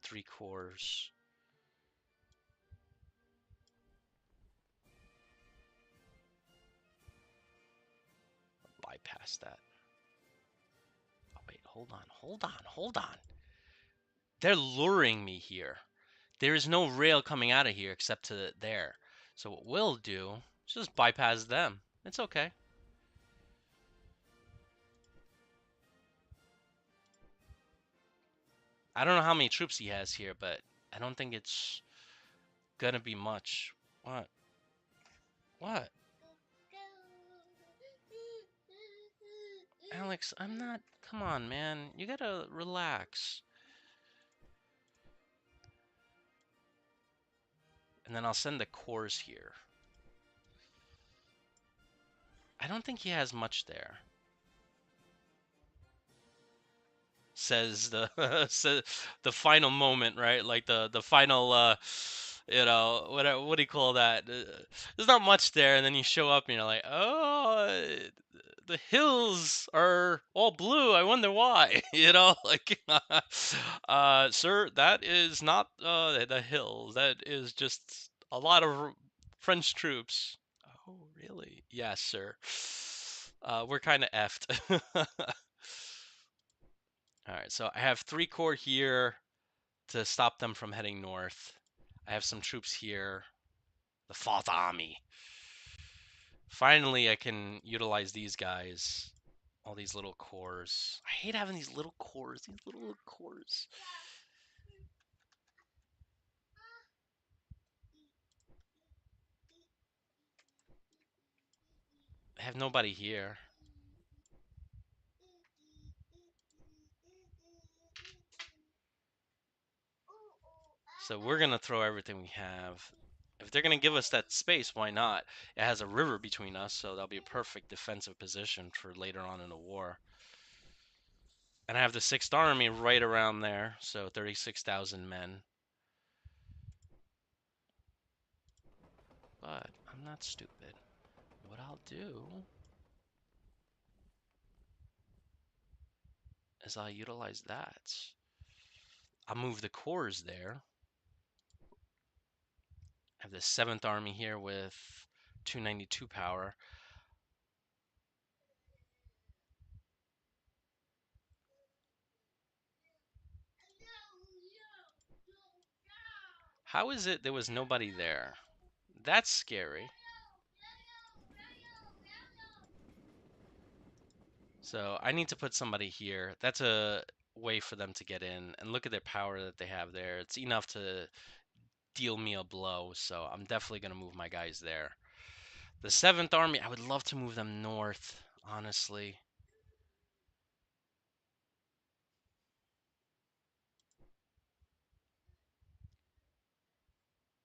A: 3 corps. Bypass that. Oh, wait, hold on. They're luring me here. There is no rail coming out of here except to there. So what we'll do is just bypass them. It's okay. I don't know how many troops he has here, but I don't think it's gonna be much. What? What? Alex, I'm not... Come on, man. You gotta relax. And then I'll send the corps here. I don't think he has much there. Says the says the final moment, right? Like the final you know, what do you call that? There's not much there, and then you show up and you're like, oh, the hills are all blue. I wonder why. You know, like, sir, that is not the hills. That is just a lot of French troops. Oh, really? Yes, sir. We're kind of effed. All right, so I have 3 corps here to stop them from heading north. I have some troops here. The Fourth Army. Finally, I can utilize these guys. All these little corps. I hate having these little corps. These little corps. I have nobody here. So we're going to throw everything we have. If they're going to give us that space, why not? It has a river between us, so that'll be a perfect defensive position for later on in the war. And I have the 6th Army right around there, so 36,000 men. But I'm not stupid. What I'll do is I'll utilize that. I'll move the corps there. I have the 7th Army here with 292 power. How is it there was nobody there? That's scary. So I need to put somebody here. That's a way for them to get in. And look at their power that they have there. It's enough to deal me a blow. So I'm definitely going to move my guys there. The 7th Army, I would love to move them north, honestly.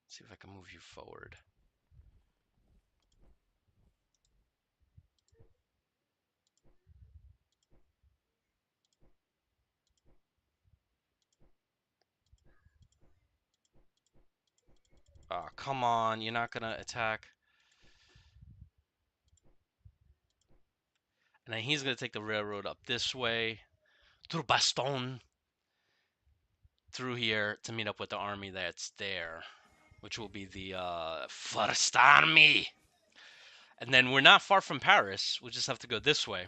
A: See if I can move you forward. Oh, come on. You're not going to attack. And then he's going to take the railroad up this way. Through Bastogne. Through here to meet up with the army that's there. Which will be the First Army. And then we're not far from Paris. We'll just have to go this way.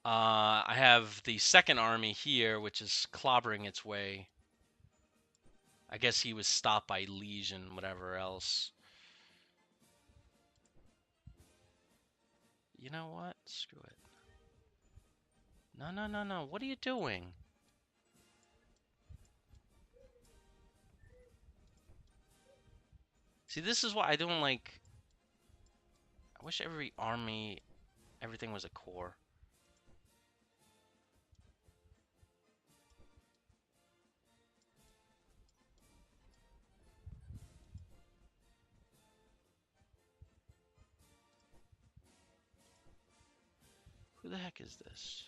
A: I have the 2nd Army here, which is clobbering its way. I guess he was stopped by Liege and whatever else. You know what? Screw it. No, no, no, no. What are you doing? See, this is why I don't like... I wish every army, everything was a corps. Who the heck is this?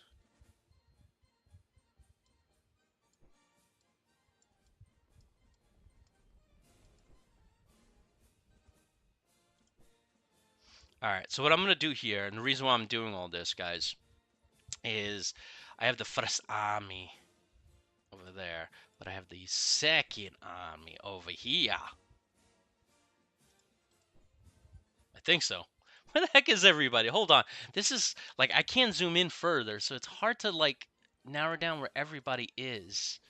A: Alright, so what I'm going to do here, and the reason why I'm doing all this, guys, is I have the First Army over there, but I have the 2nd Army over here. I think so. Where the heck is everybody? Hold on. This is, like, I can't zoom in further, so it's hard to, like, narrow down where everybody is.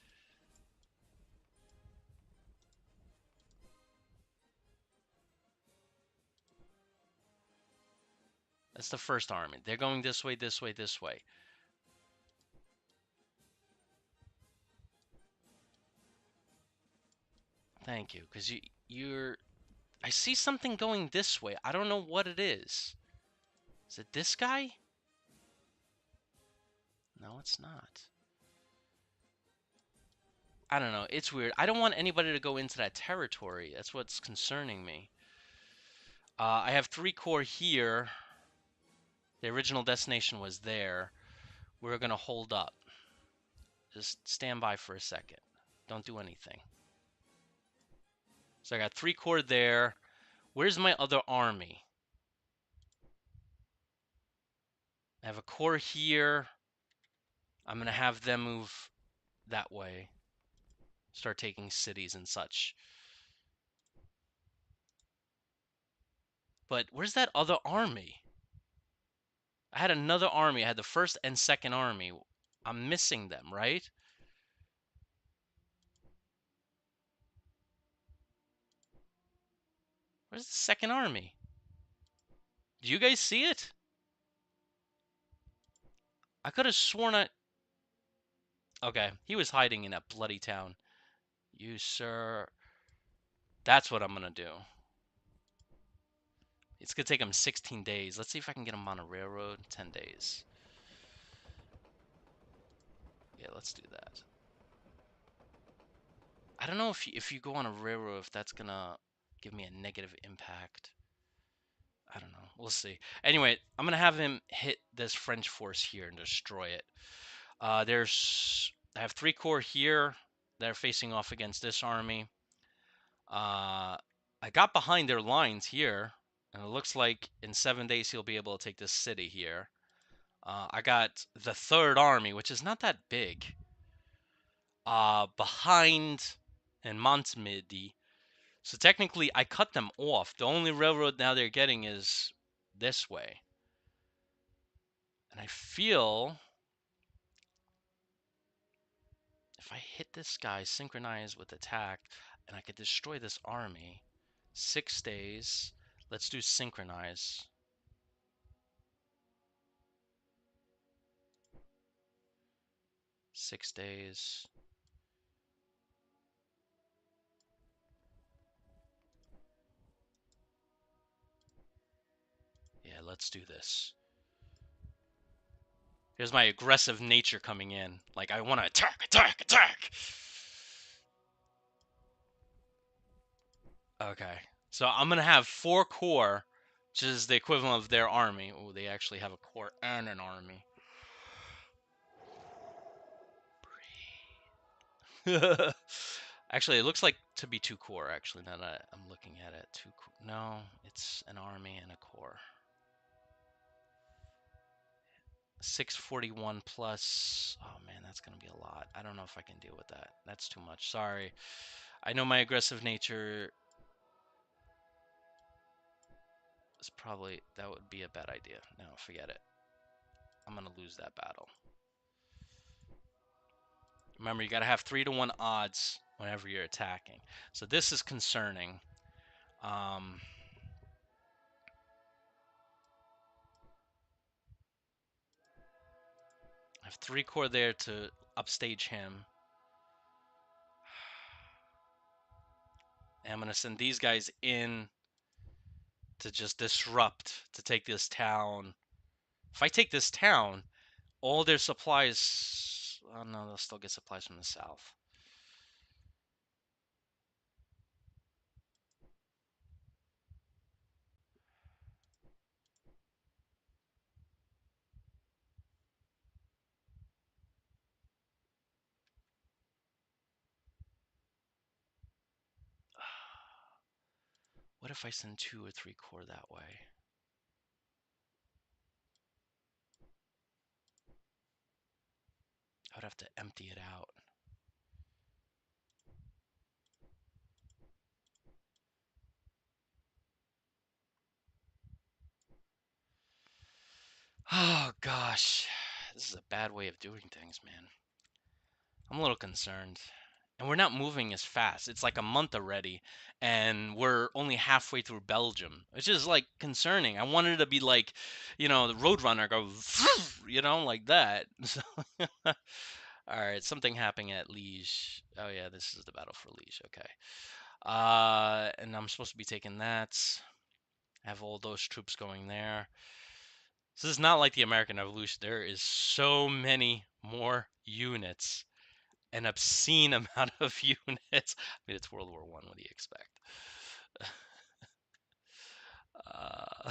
A: That's the 1st Army. They're going this way, this way, this way. Thank you, because you're... I see something going this way. I don't know what it is. Is it this guy? No, it's not. I don't know. It's weird. I don't want anybody to go into that territory. That's what's concerning me. I have 3 corps here. The original destination was there. We're going to hold up. Just stand by for a second. Don't do anything. So I got 3 corps there. Where's my other army? I have a corps here. I'm going to have them move that way. Start taking cities and such. But where's that other army? I had another army. I had the first and second army. I'm missing them, right? Where's the second army? Do you guys see it? I could have sworn I... Okay, he was hiding in that bloody town. You, sir... That's what I'm gonna do. It's gonna take him 16 days. Let's see if I can get him on a railroad. 10 days. Yeah, let's do that. I don't know if you go on a railroad, if that's gonna give me a negative impact. I don't know. We'll see. Anyway, I'm gonna have him hit this French force here and destroy it. I have 3 corps here that are facing off against this army. I got behind their lines here, and it looks like in 7 days he'll be able to take this city here. I got the 3rd army, which is not that big, behind in Montmedy. So technically, I cut them off. The only railroad now they're getting is this way. And I feel if I hit this guy, synchronize with attack, and I could destroy this army, 6 days. Let's do synchronize. Six days. Yeah, let's do this. Here's my aggressive nature coming in. Like, I want to attack, attack, attack! Okay. So I'm going to have 4 corps, which is the equivalent of their army. Oh, they actually have a corps and an army. Actually, it looks like to be 2 corps, actually, now that I'm looking at it. 2 corps. No, it's an army and a corps. 641 plus... Oh, man, that's going to be a lot. I don't know if I can deal with that. That's too much. Sorry. I know my aggressive nature is probably... That would be a bad idea. No, forget it. I'm going to lose that battle. Remember, you got to have 3-to-1 odds whenever you're attacking. So this is concerning. I have 3 corps there to upstage him. And I'm going to send these guys in to just disrupt, to take this town. If I take this town, all their supplies... Oh, no, they'll still get supplies from the south. What if I send 2 or 3 corps that way? I would have to empty it out. Oh, gosh. This is a bad way of doing things, man. I'm a little concerned. And we're not moving as fast. It's like a month already, and we're only halfway through Belgium, which is like concerning. I wanted to be like, the Roadrunner go, like that. So, all right, something happening at Liege. Oh yeah, this is the battle for Liege. Okay. And I'm supposed to be taking that. Have all those troops going there. So this is not like the American Revolution. There is so many more units. An obscene amount of units. I mean, it's World War One. What do you expect? Uh,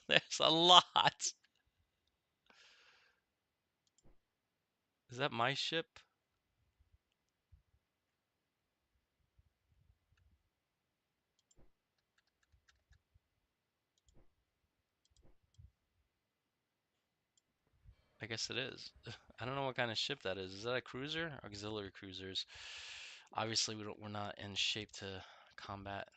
A: there's a lot. Is that my ship? I guess it is. I don't know what kind of ship that is. Is that a cruiser? Auxiliary cruisers. Obviously, we're not in shape to combat.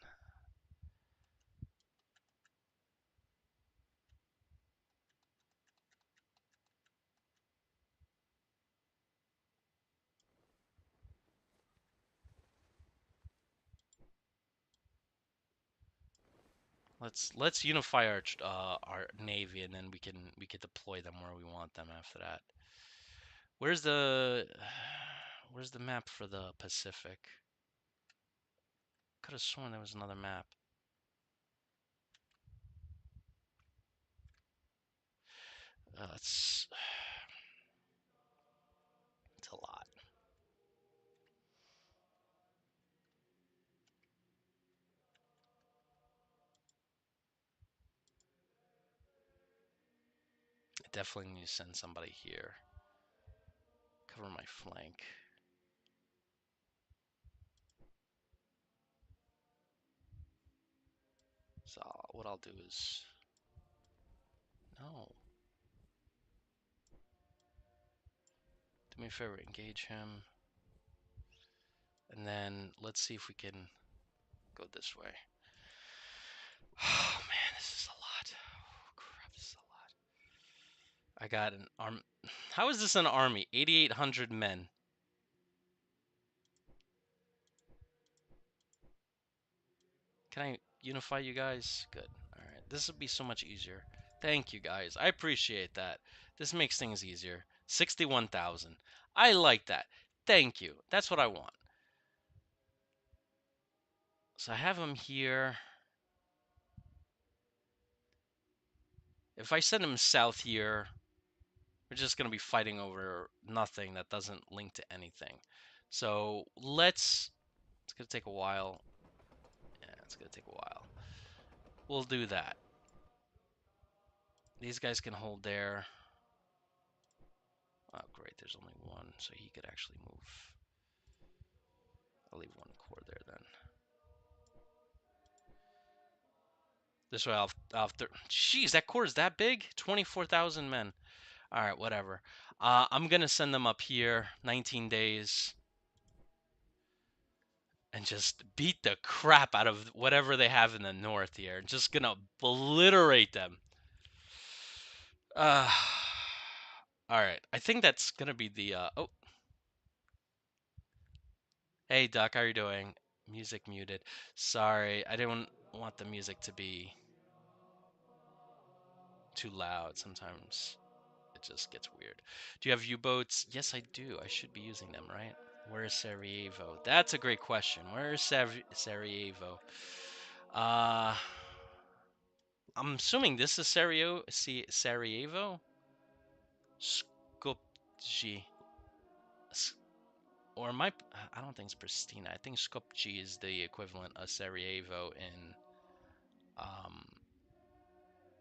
A: Let's unify our navy, and then we can deploy them where we want them after that. Where's the where's the map for the Pacific? Could have sworn there was another map. It's it's a lot. I definitely need to send somebody here. Cover my flank. So what I'll do is no. Do me a favor, engage him. And then let's see if we can go this way. Oh man, this is a lot. Oh, crap, this is a lot. I got an arm. How is this an army? 8,800 men. Can I unify you guys? Good. All right. This would be so much easier. Thank you guys. I appreciate that. This makes things easier. 61,000. I like that. Thank you. That's what I want. So I have him here. If I send him south here, we're just going to be fighting over nothing that doesn't link to anything. So it's going to take a while. Yeah, it's going to take a while. We'll do that. These guys can hold there. Oh, great. There's only one, so he could actually move. I'll leave one core there then. This way I'll Jeez, that core is that big? 24,000 men. All right, whatever. I'm going to send them up here, 19 days, and just beat the crap out of whatever they have in the north here. Just going to obliterate them. All right, I think that's going to be the... oh. Hey, Duck, how are you doing? Music muted. Sorry, I didn't want the music to be too loud. Sometimes it just gets weird. Do you have U-boats? Yes, I do. I should be using them, right? Where is Sarajevo? That's a great question. Where is Sarajevo? Uh, I'm assuming this is Sarajevo? Skopje. Or my, I don't think it's Pristina. I think Skopje is the equivalent of Sarajevo in, I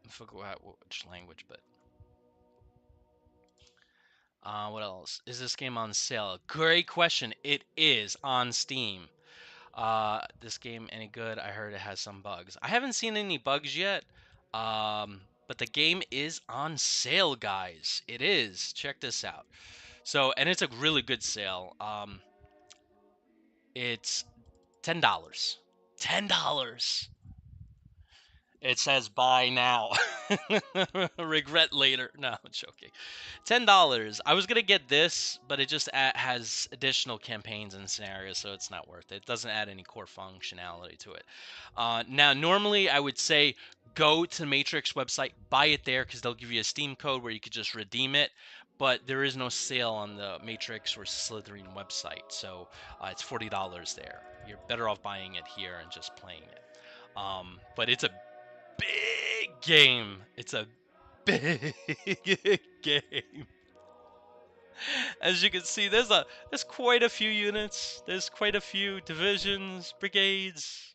A: forgot which language, but what else? Is this game on sale? Great question. It is on Steam. This game any good? I heard it has some bugs. I haven't seen any bugs yet. But the game is on sale, guys. It is. Check this out. So, and it's a really good sale. It's $10. $10. It says buy now. Regret later. No, I'm joking. $10. I was gonna get this, but it just has additional campaigns and scenarios, so it's not worth it. It doesn't add any core functionality to it. Now, normally I would say go to the Matrix website, buy it there, because they'll give you a Steam code where you could just redeem it. But there is no sale on the Matrix or Slytherin website, so it's $40 there. You're better off buying it here and just playing it. But it's a big game. It's a big game. As you can see, there's quite a few units. There's quite a few divisions, brigades,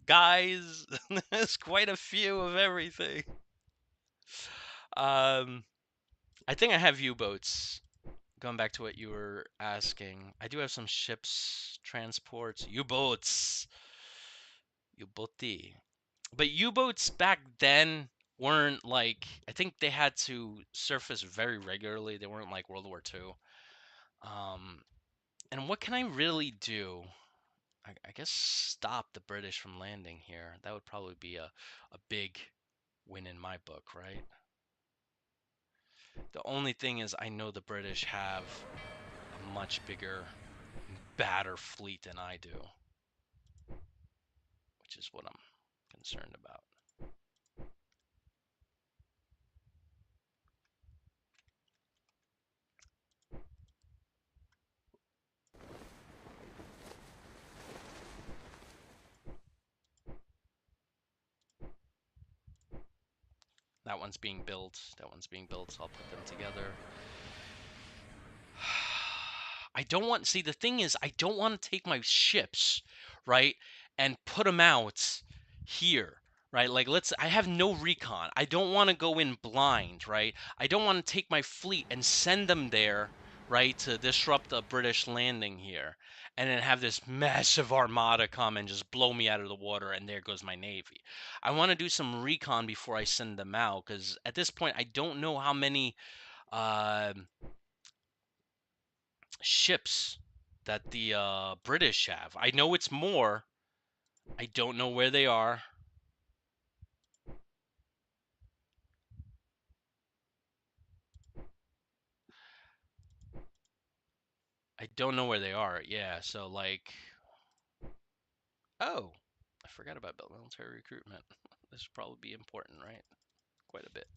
A: guys. There's quite a few of everything. Um, I think I have U-boats. Going back to what you were asking, I do have some ships, transports, U-boats. U-boaty. But U-boats back then weren't like, I think they had to surface very regularly. They weren't like World War II. And what can I really do? I guess stop the British from landing here. That would probably be a big win in my book, right? The only thing is I know the British have a much bigger, badder fleet than I do, which is what I'm concerned about. That one's being built. That one's being built, so I'll put them together. I don't want, see, the thing is, I don't want to take my ships, right, and put them out here, right? Like, I have no recon. I don't want to go in blind, right? I don't want to take my fleet and send them there, right, to disrupt a British landing here, and then have this massive armada come and just blow me out of the water, and there goes my navy. I want to do some recon before I send them out, because at this point, I don't know how many ships that the British have. I know it's more. I don't know where they are. I don't know where they are. Yeah, so like, oh, I forgot about military recruitment. This would probably be important, right? Quite a bit.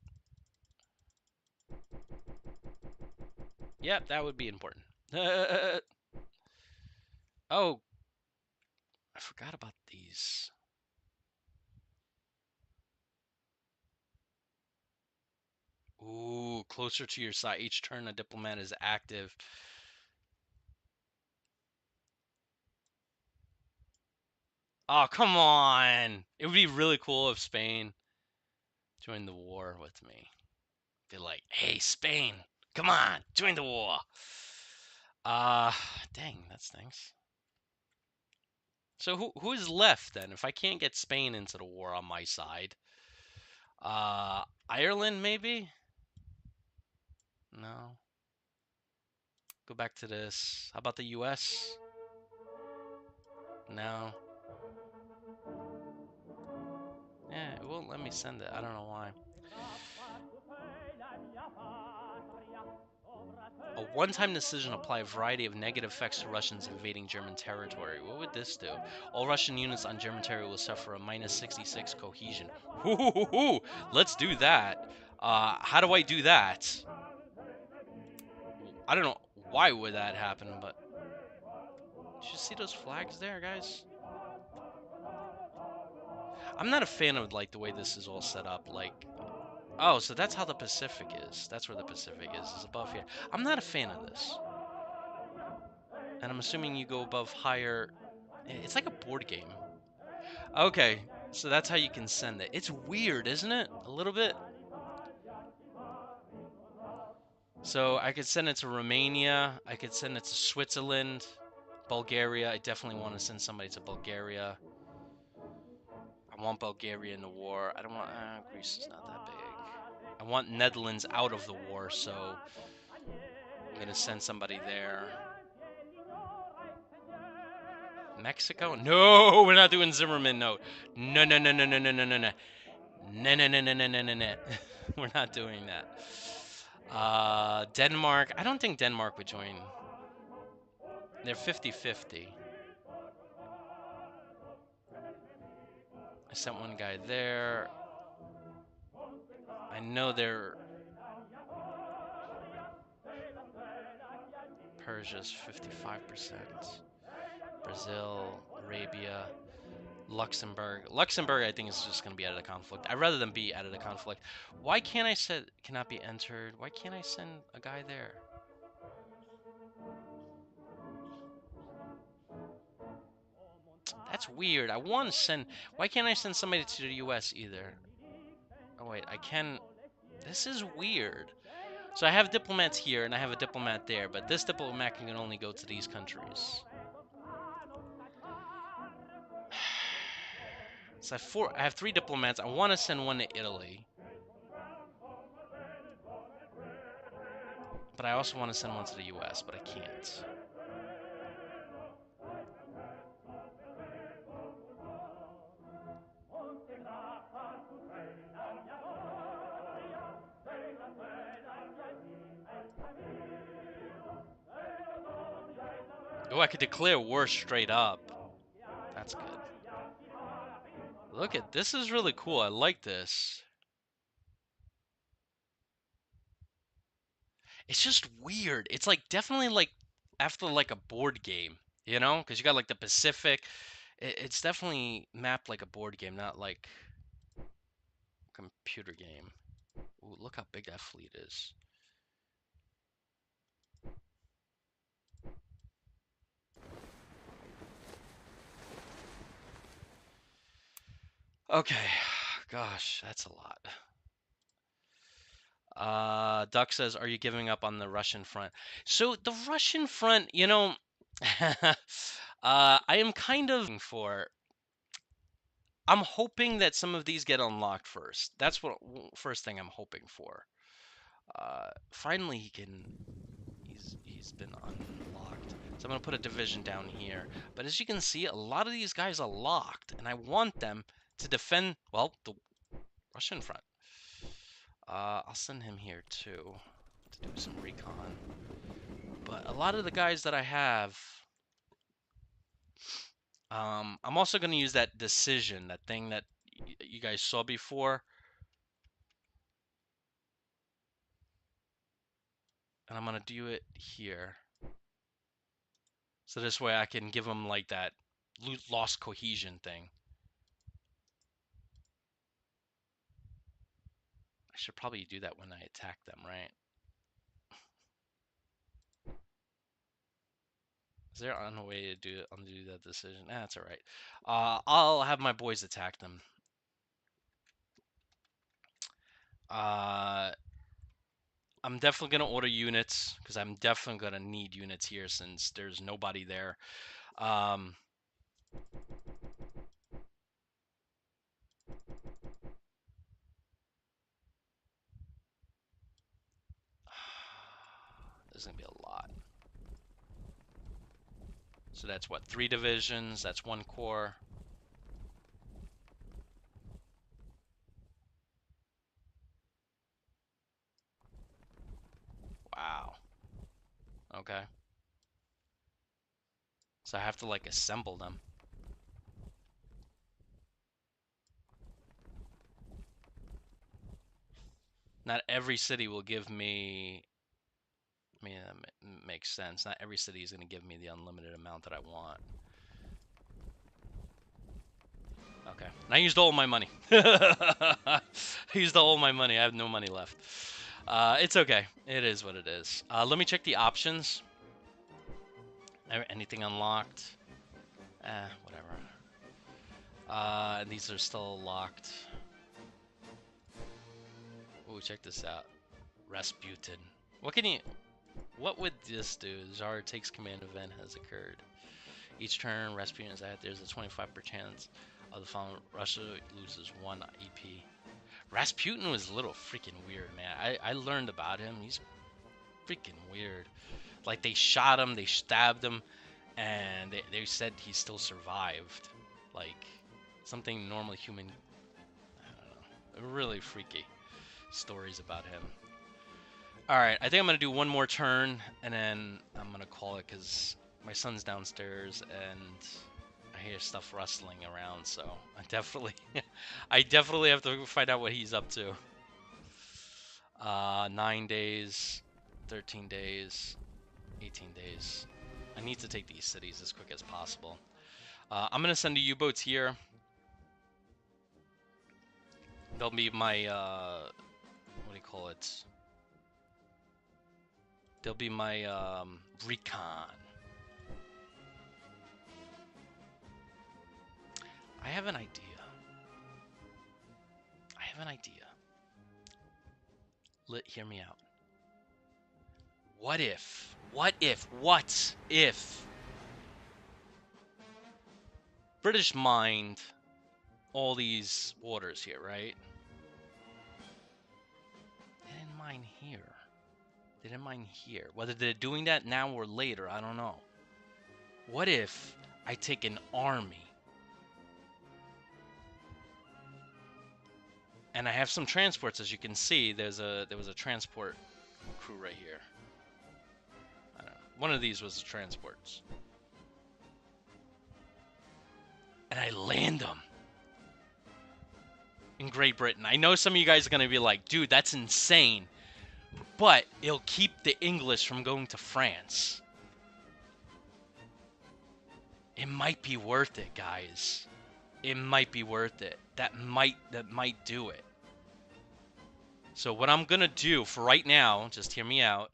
A: Yep, that would be important. Oh, I forgot about these. Ooh, closer to your side. Each turn a diplomat is active. Oh, come on. It would be really cool if Spain joined the war with me. Be like, hey, Spain, come on, join the war. Uh, dang, that stinks. So who is left then? If I can't get Spain into the war on my side, Ireland maybe? No. Go back to this. How about the U.S.? No. Yeah, it won't let me send it. I don't know why. A one-time decision apply a variety of negative effects to Russians invading German territory. What would this do? All Russian units on German territory will suffer a minus 66 cohesion. Hoo-hoo-hoo-hoo! Let's do that. How do I do that? I don't know why would that happen, but did you see those flags there, guys? I'm not a fan of like the way this is all set up. Like, oh, so that's how the Pacific is. That's where the Pacific is above here. I'm not a fan of this. And I'm assuming you go above higher. It's like a board game. Okay, so that's how you can send it. It's weird, isn't it? A little bit. So I could send it to Romania. I could send it to Switzerland, Bulgaria. I definitely want to send somebody to Bulgaria. I want Bulgaria in the war. I don't want. Greece is not that big. I want Netherlands out of the war, so I'm gonna send somebody there. Mexico? No, we're not doing Zimmerman. No, no, no, no, no, no, no, no, no, no. No, no, no, no, no, no, no, no. We're not doing that. Denmark. I don't think Denmark would join. They're 50-50. I sent one guy there. I know they're Persia's 55%. Brazil, Arabia, Luxembourg. Luxembourg, I think, is just going to be out of the conflict. I'd rather them be out of the conflict. Why can't I send, cannot be entered? Why can't I send a guy there? That's weird. I want to send, why can't I send somebody to the US either? Oh, wait, I can, this is weird. So I have diplomats here and I have a diplomat there, but this diplomat can only go to these countries. So I have three diplomats. I want to send one to Italy. But I also want to send one to the US, but I can't. Oh, I could declare war straight up. That's good. Look at this is really cool. I like this. It's just weird. It's like definitely like after like a board game, you know? Because you got like the Pacific. It's definitely mapped like a board game, not like a computer game. Ooh, look how big that fleet is. Okay, gosh, that's a lot. Duck says, "Are you giving up on the Russian front?" So the Russian front, you know, I am kind of for. I'm hoping that some of these get unlocked first. That's what first thing I'm hoping for. Finally, he's been unlocked. So I'm gonna put a division down here. But as you can see, a lot of these guys are locked, and I want them to defend, well, the Russian front. I'll send him here too to do some recon. But a lot of the guys that I have, I'm also gonna use that decision, that thing that you guys saw before. And I'm gonna do it here. So this way I can give them like that lost cohesion thing. I should probably do that when I attack them, right? Is there a way to undo that decision? That's all right. I'll have my boys attack them. I'm definitely gonna order units because I'm definitely gonna need units here since there's nobody there. There's gonna be a lot. So that's what, 3 divisions? That's 1 corps. Wow. Okay. So I have to like assemble them. Not every city will give me. I mean, that makes sense. Not every city is going to give me the unlimited amount that I want. Okay. And I used all my money. I used all my money. I have no money left. It's okay. It is what it is. Let me check the options. Anything unlocked? Whatever. These are still locked. Ooh, check this out. Rasputin. What would this do? Tsar takes command event has occurred. Each turn, Rasputin is at. There's a 25% chance of the following. Russia loses 1 EP. Rasputin was a little freaking weird, man. I learned about him. He's freaking weird. Like, they shot him, they stabbed him, and they said he still survived. Like, something normal human. I don't know. Really freaky stories about him. Alright, I think I'm going to do one more turn, and then I'm going to call it, because my son's downstairs, and I hear stuff rustling around, so I definitely have to find out what he's up to. 9 days, 13 days, 18 days. I need to take these cities as quick as possible. I'm going to send the U-boats here. They'll be my, what do you call it? They'll be my, recon. I have an idea. Hear me out. What if British mined all these waters here, right? They didn't mine here. They didn't mine here. Whether they're doing that now or later, I don't know. What if I take an army and I have some transports, as you can see. There was a transport crew right here. I don't know. One of these was the transports. And I land them in Great Britain. I know some of you guys are going to be like, dude, that's insane. But it'll keep the English from going to France. It might be worth it, guys. It might be worth it. That might do it. So what I'm gonna do for right now, just hear me out.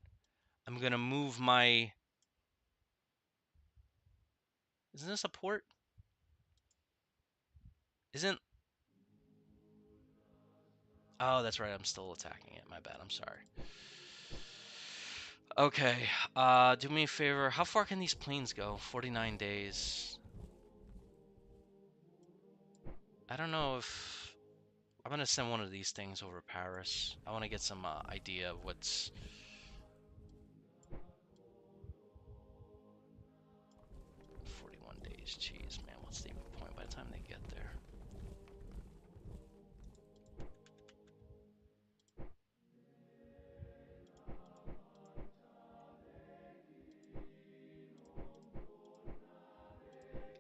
A: I'm gonna move my. Isn't this a port? Isn't. Oh, that's right. I'm still attacking it. My bad. I'm sorry. Okay. Do me a favor. How far can these planes go? 49 days. I don't know if I'm gonna send one of these things over Paris. I want to get some idea of what's 41 days. Jeez, man, what's the even point by the time they get there?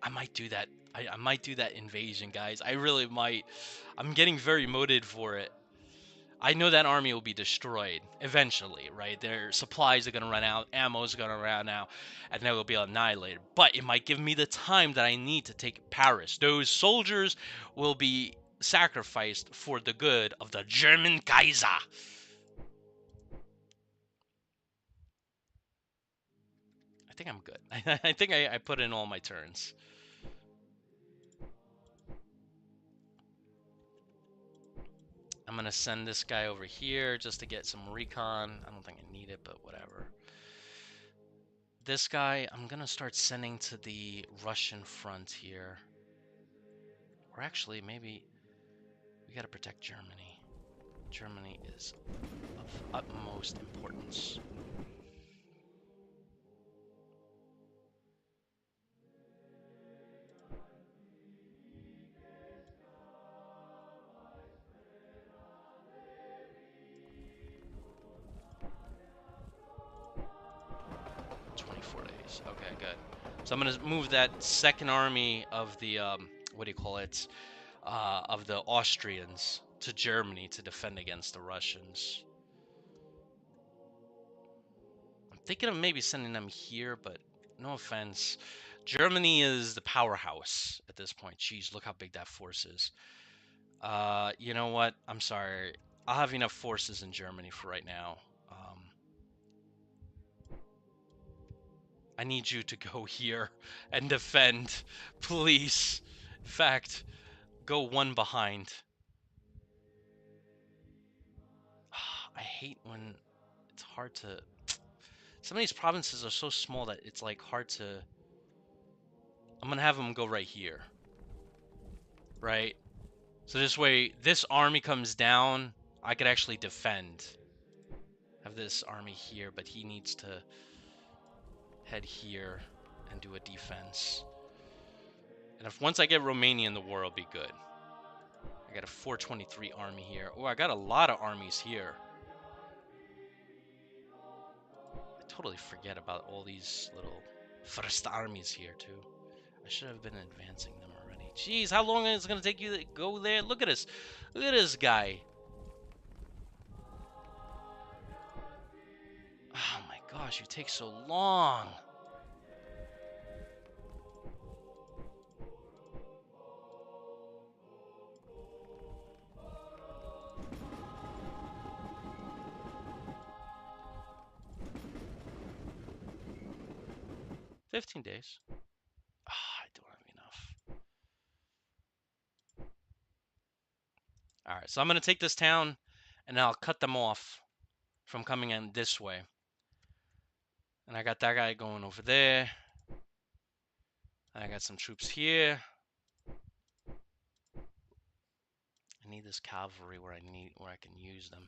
A: I might do that. I might do that invasion, guys. I really might. I'm getting very motivated for it. I know that army will be destroyed eventually, right? Their supplies are gonna run out, ammo's gonna run out, and they will be annihilated. But it might give me the time that I need to take Paris. Those soldiers will be sacrificed for the good of the German Kaiser. I think I'm good. I think I put in all my turns. I'm gonna send this guy over here just to get some recon. I don't think I need it, but whatever. This guy, I'm gonna start sending to the Russian front here. Or actually, maybe we gotta protect Germany. Germany is of utmost importance. Okay, good. So I'm gonna move that second army of the what do you call it? Of the Austrians to Germany to defend against the Russians. I'm thinking of maybe sending them here, but no offense. Germany is the powerhouse at this point. Jeez, look how big that force is. You know what? I'm sorry. I'll have enough forces in Germany for right now. I need you to go here and defend, please. In fact, go one behind. I hate when it's hard to. Some of these provinces are so small that it's like hard to. I'm gonna have them go right here, right? So this way, this army comes down. I could actually defend. Have this army here, but he needs to head here and do a defense. And if once I get Romania in the war, I'll be good. I got a 423 army here. Oh, I got a lot of armies here. I totally forget about all these little first armies here, too. I should have been advancing them already. Jeez, how long is it going to take you to go there? Look at this. Look at this guy. Oh my gosh, you take so long. $15. I don't have enough. All right, so I'm going to take this town, and I'll cut them off from coming in this way. And I got that guy going over there. I got some troops here. I need this cavalry where I can use them.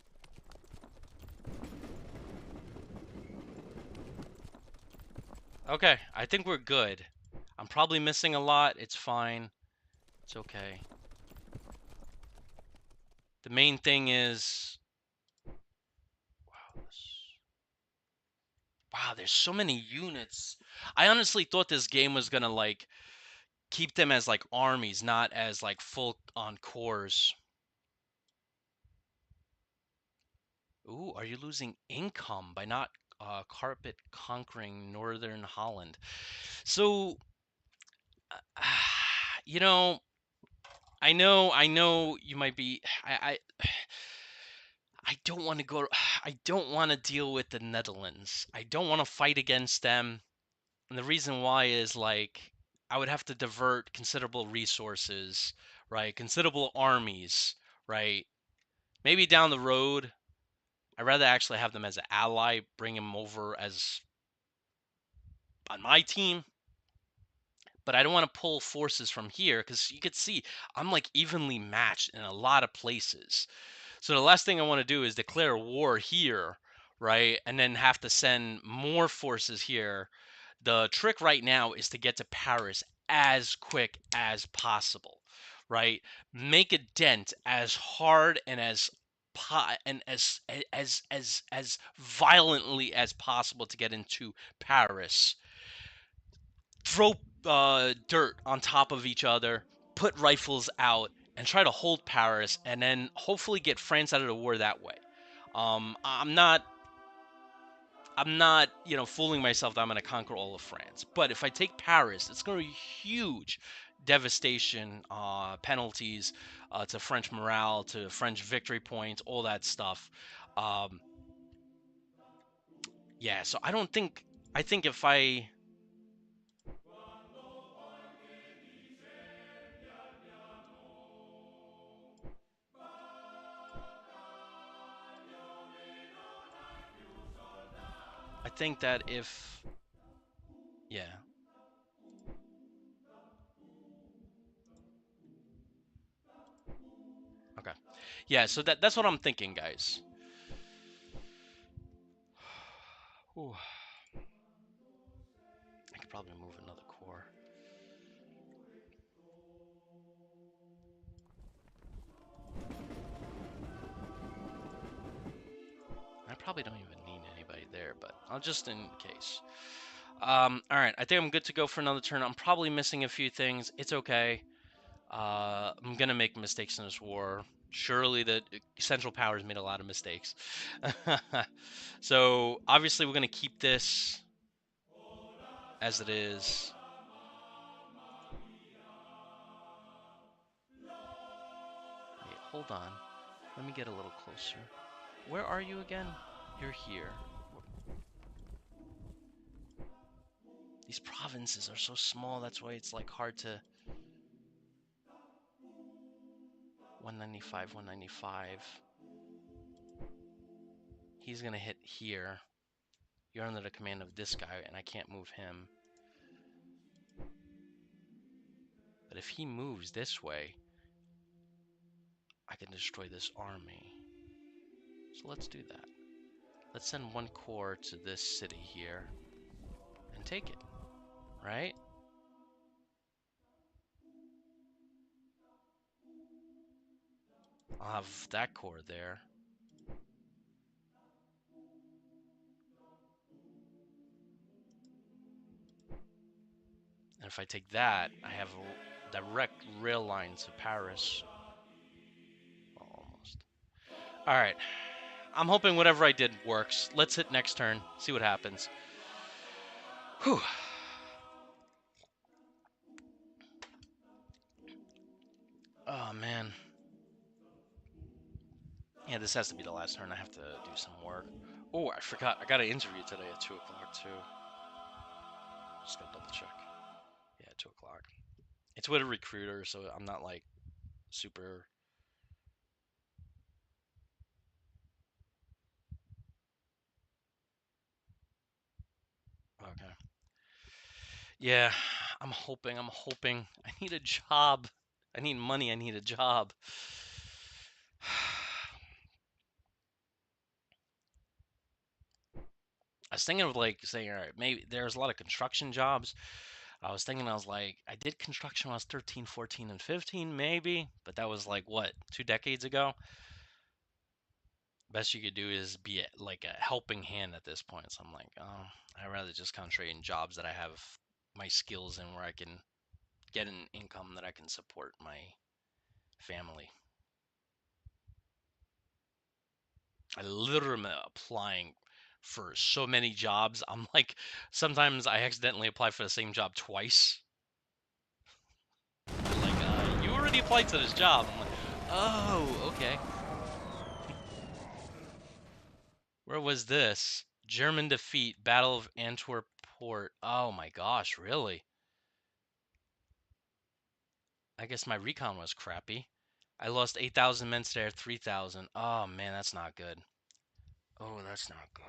A: Okay, I think we're good. I'm probably missing a lot. It's fine. It's okay. The main thing is... Wow, there's so many units. I honestly thought this game was gonna, like, keep them as, like, armies, not as, like, full-on corps. Ooh, are you losing income by not carpet conquering Northern Holland? So, you know, I know you might be. I don't want to go. I don't want to deal with the Netherlands. I don't want to fight against them. And the reason why is like I would have to divert considerable resources, right? Considerable armies, right? Maybe down the road, I'd rather actually have them as an ally, bring them over as on my team. But I don't want to pull forces from here because you could see I'm like evenly matched in a lot of places. So the last thing I want to do is declare war here, right? And then have to send more forces here. The trick right now is to get to Paris as quick as possible, right? Make a dent as hard and as violently as possible to get into Paris. Throw dirt on top of each other, put rifles out, and try to hold Paris, and then hopefully get France out of the war that way. I'm not, fooling myself that I'm going to conquer all of France. But if I take Paris, it's going to be huge devastation, penalties to French morale, to French victory points, all that stuff. Um, yeah, so I don't think. I think if I I think that if yeah. Okay. Yeah, so that's what I'm thinking, guys. Ooh, I could probably move another core. I probably don't even need anybody there, but I'll just in case. All right, I think I'm good to go for another turn. I'm probably missing a few things. It's okay. I'm gonna make mistakes in this war. Surely the Central Powers made a lot of mistakes. So obviously we're gonna keep this as it is. Wait, hold on. Let me get a little closer. Where are you again? You're here. These provinces are so small, that's why it's like hard to 195, 195. He's gonna hit here. You're under the command of this guy, and I can't move him. But if he moves this way, I can destroy this army. So let's do that. Let's send one corps to this city here and take it, right? I'll have that corps there. And if I take that, I have a direct rail line to Paris. Almost. All right. I'm hoping whatever I did works. Let's hit next turn, see what happens. Whew. Oh, man. Yeah, this has to be the last turn. I have to do some work. Oh, I forgot. I got an interview today at 2 o'clock, too. Just gotta double check. Yeah, 2 o'clock. It's with a recruiter, so I'm not, like, super... Okay. Yeah, I'm hoping. I need a job. I need money. I need a job. I was thinking of like saying, all right, maybe there's a lot of construction jobs. I was thinking, I was like, I did construction when I was 13, 14, and 15, maybe, but that was like what, 2 decades ago? Best you could do is be like a helping hand at this point. So I'm like, oh, I'd rather just concentrate in jobs that I have my skills in where I can get an income that I can support my family. I literally am applying for so many jobs. I'm like, sometimes I accidentally apply for the same job twice. They're like, you already applied to this job. I'm like, oh, okay. Where was this? German defeat, Battle of Antwerp Port. Oh my gosh, really? I guess my recon was crappy. I lost 8,000 men to their 3,000. Oh man, that's not good. Oh, that's not good.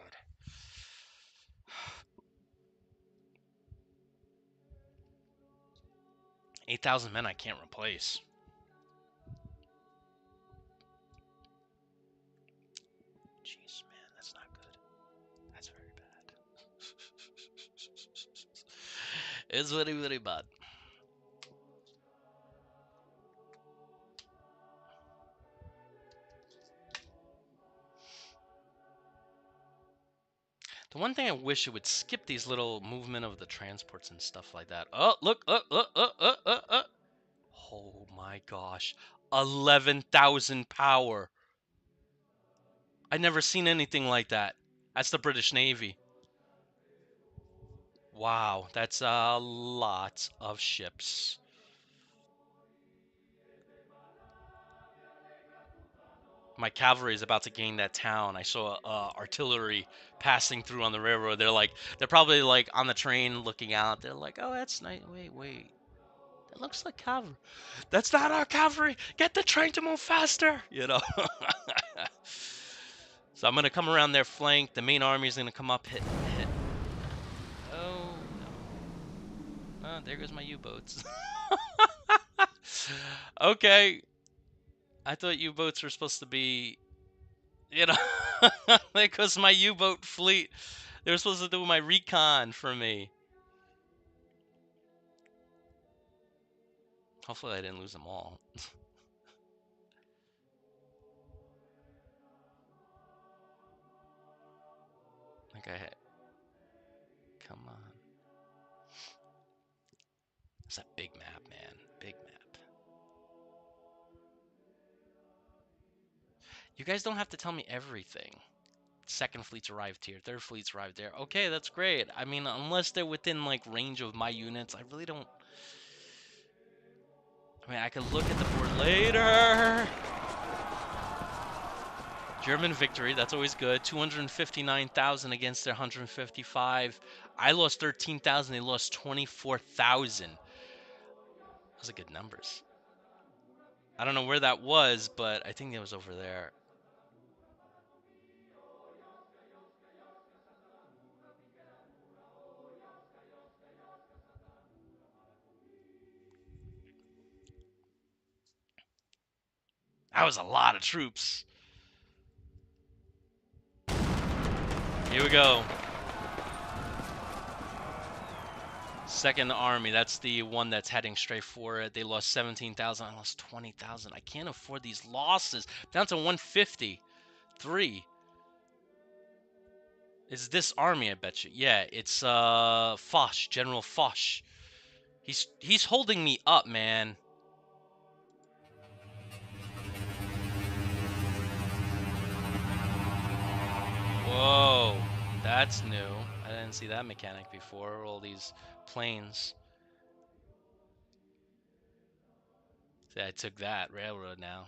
A: 8,000 men I can't replace. Jeez, man, that's not good. That's very bad. It's very, very bad. The one thing I wish it would skip these little movement of the transports and stuff like that. Oh, look, oh my gosh. 11,000 power. I never seen anything like that. That's the British Navy. Wow, that's a lot of ships. My cavalry is about to gain that town. I saw artillery passing through on the railroad. They're probably like on the train looking out. They're like, oh, that's nice. Wait. That looks like cavalry. That's not our cavalry. Get the train to move faster. So I'm gonna come around their flank. The main army is gonna come up, hit. Oh no. Oh, there goes my U-boats. Okay. I thought U-boats were supposed to be, because my U-boat fleet, they were supposed to do my recon for me. Hopefully I didn't lose them all. Okay, come on. It's a big map, man. Big map. You guys don't have to tell me everything. Second fleet's arrived here. Third fleet's arrived there. Okay, that's great. I mean, unless they're within, like, range of my units, I really don't... I mean, I could look at the board later. German victory, that's always good. 259,000 against their 155. I lost 13,000. They lost 24,000. Those are good numbers. I don't know where that was, but I think it was over there. That was a lot of troops. Here we go. Second Army, that's the one that's heading straight for it. They lost 17,000. I lost 20,000. I can't afford these losses. Down to 153. It's this army, I bet you. Yeah, it's Foch, General Foch. He's holding me up, man. Whoa, that's new. I didn't see that mechanic before. All these planes. See, I took that railroad now.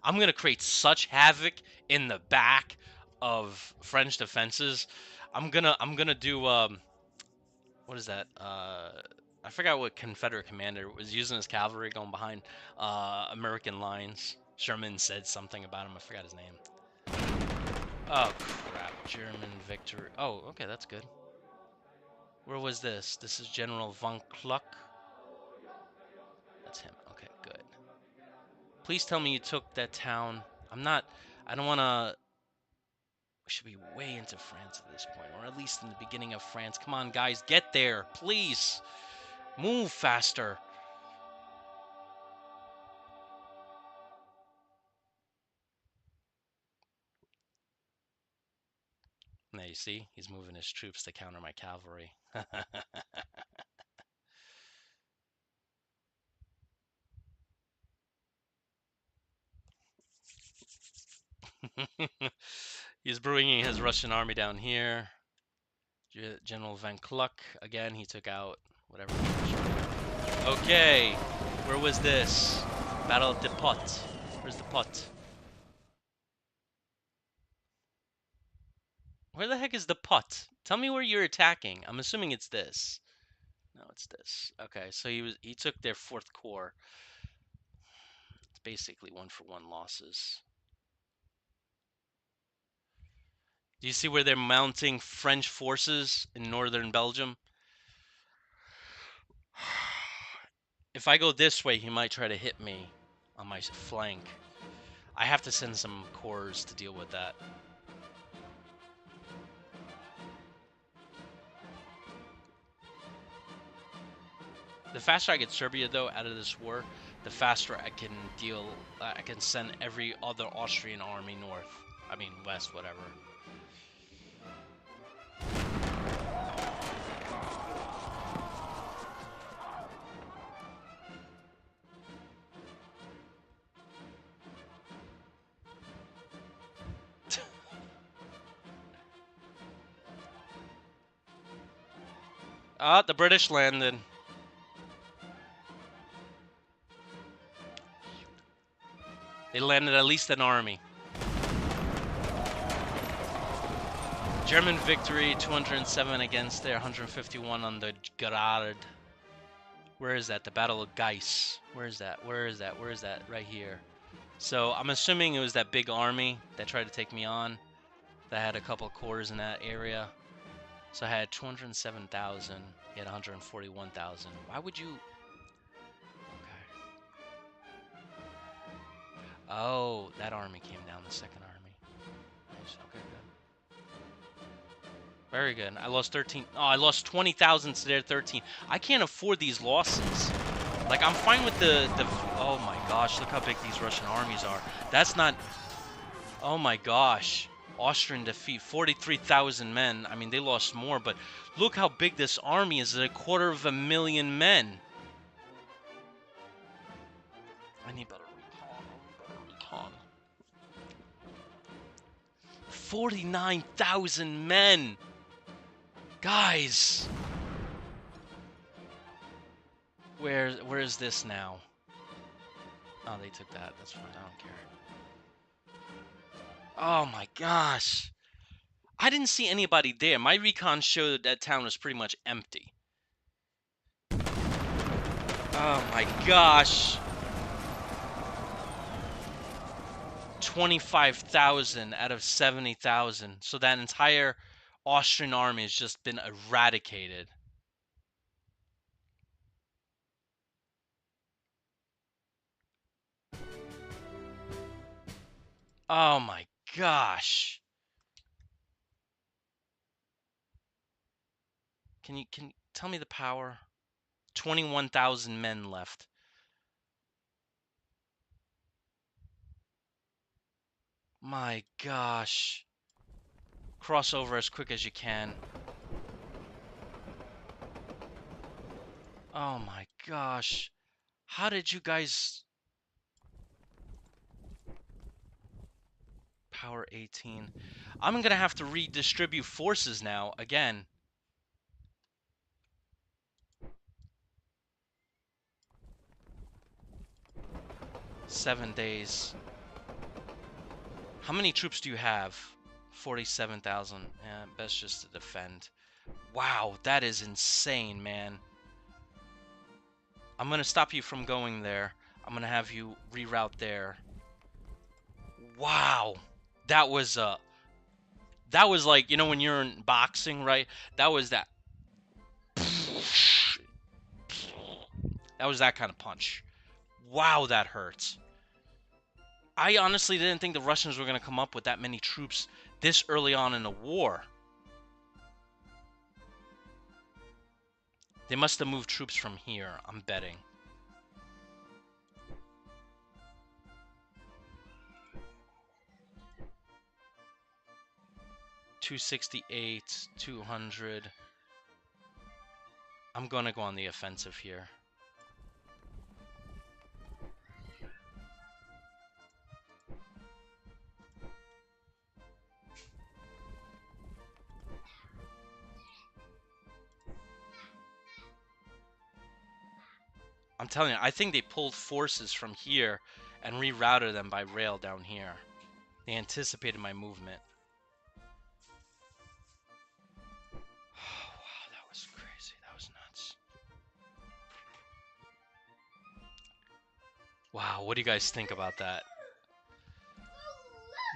A: I'm gonna create such havoc in the back of French defenses. I'm gonna do what is that? I forgot what Confederate commander was using his cavalry going behind American lines. Sherman said something about him. I forgot his name. Oh crap! German victory. Oh, okay, that's good. Where was this? This is General von Kluck. That's him. Okay, good. Please tell me you took that town. I don't want to... We should be way into France at this point, or at least in the beginning of France. Come on, guys, get there, please. Move faster. Now you see, he's moving his troops to counter my cavalry. He's bringing his Russian army down here. General Van Kluck, again, he took out whatever. Okay, where was this? Battle of the Pot. Where's the pot? Where the heck is the putt? Tell me where you're attacking. I'm assuming it's this. No, it's this. Okay, so he took their fourth core. It's basically 1-for-1 losses. Do you see where they're mounting French forces in northern Belgium? If I go this way, he might try to hit me on my flank. I have to send some corps to deal with that. The faster I get Serbia, though, out of this war, the faster I can I can send every other Austrian army north. I mean, west, whatever. Ah, the British landed. They landed at least an army. German victory, 207 against their 151 on the Graz. Where is that? The Battle of Geiss. Where is that? Where is that? Where is that? Right here. So I'm assuming it was that big army that tried to take me on. That had a couple of corps in that area. So I had 207,000. He had 141,000. Why would you? Okay. Oh, that army came down. The second army. Nice. Okay, good. Very good. I lost 13. Oh, I lost 20,000 to their 13. I can't afford these losses. Like, I'm fine with the. Oh my gosh, look how big these Russian armies are. That's not. Oh my gosh. Austrian defeat, 43,000 men. I mean, they lost more, but look how big this army is. It's 250,000 men. I need better recon. 49,000 men. Guys. Where is this now? Oh, they took that. That's fine. I don't care. Oh my gosh. I didn't see anybody there. My recon showed that town was pretty much empty. Oh my gosh. 25,000 out of 70,000. So that entire Austrian army has just been eradicated. Oh my gosh. Can you tell me the power? 21,000 men left. My gosh. Cross over as quick as you can. Oh my gosh. How did you guys... Power 18. I'm going to have to redistribute forces now, again. Seven days. How many troops do you have? 47,000. Yeah, best just to defend. Wow, that is insane, man. I'm going to stop you from going there. I'm going to have you reroute there. Wow. That was like, you know, when you're in boxing, right? That was that. That was that kind of punch. Wow, that hurts. I honestly didn't think the Russians were going to come up with that many troops this early on in the war. They must have moved troops from here, I'm betting. .268, 200. I'm going to go on the offensive here. I'm telling you, I think they pulled forces from here and rerouted them by rail down here. They anticipated my movement. Wow, what do you guys think about that?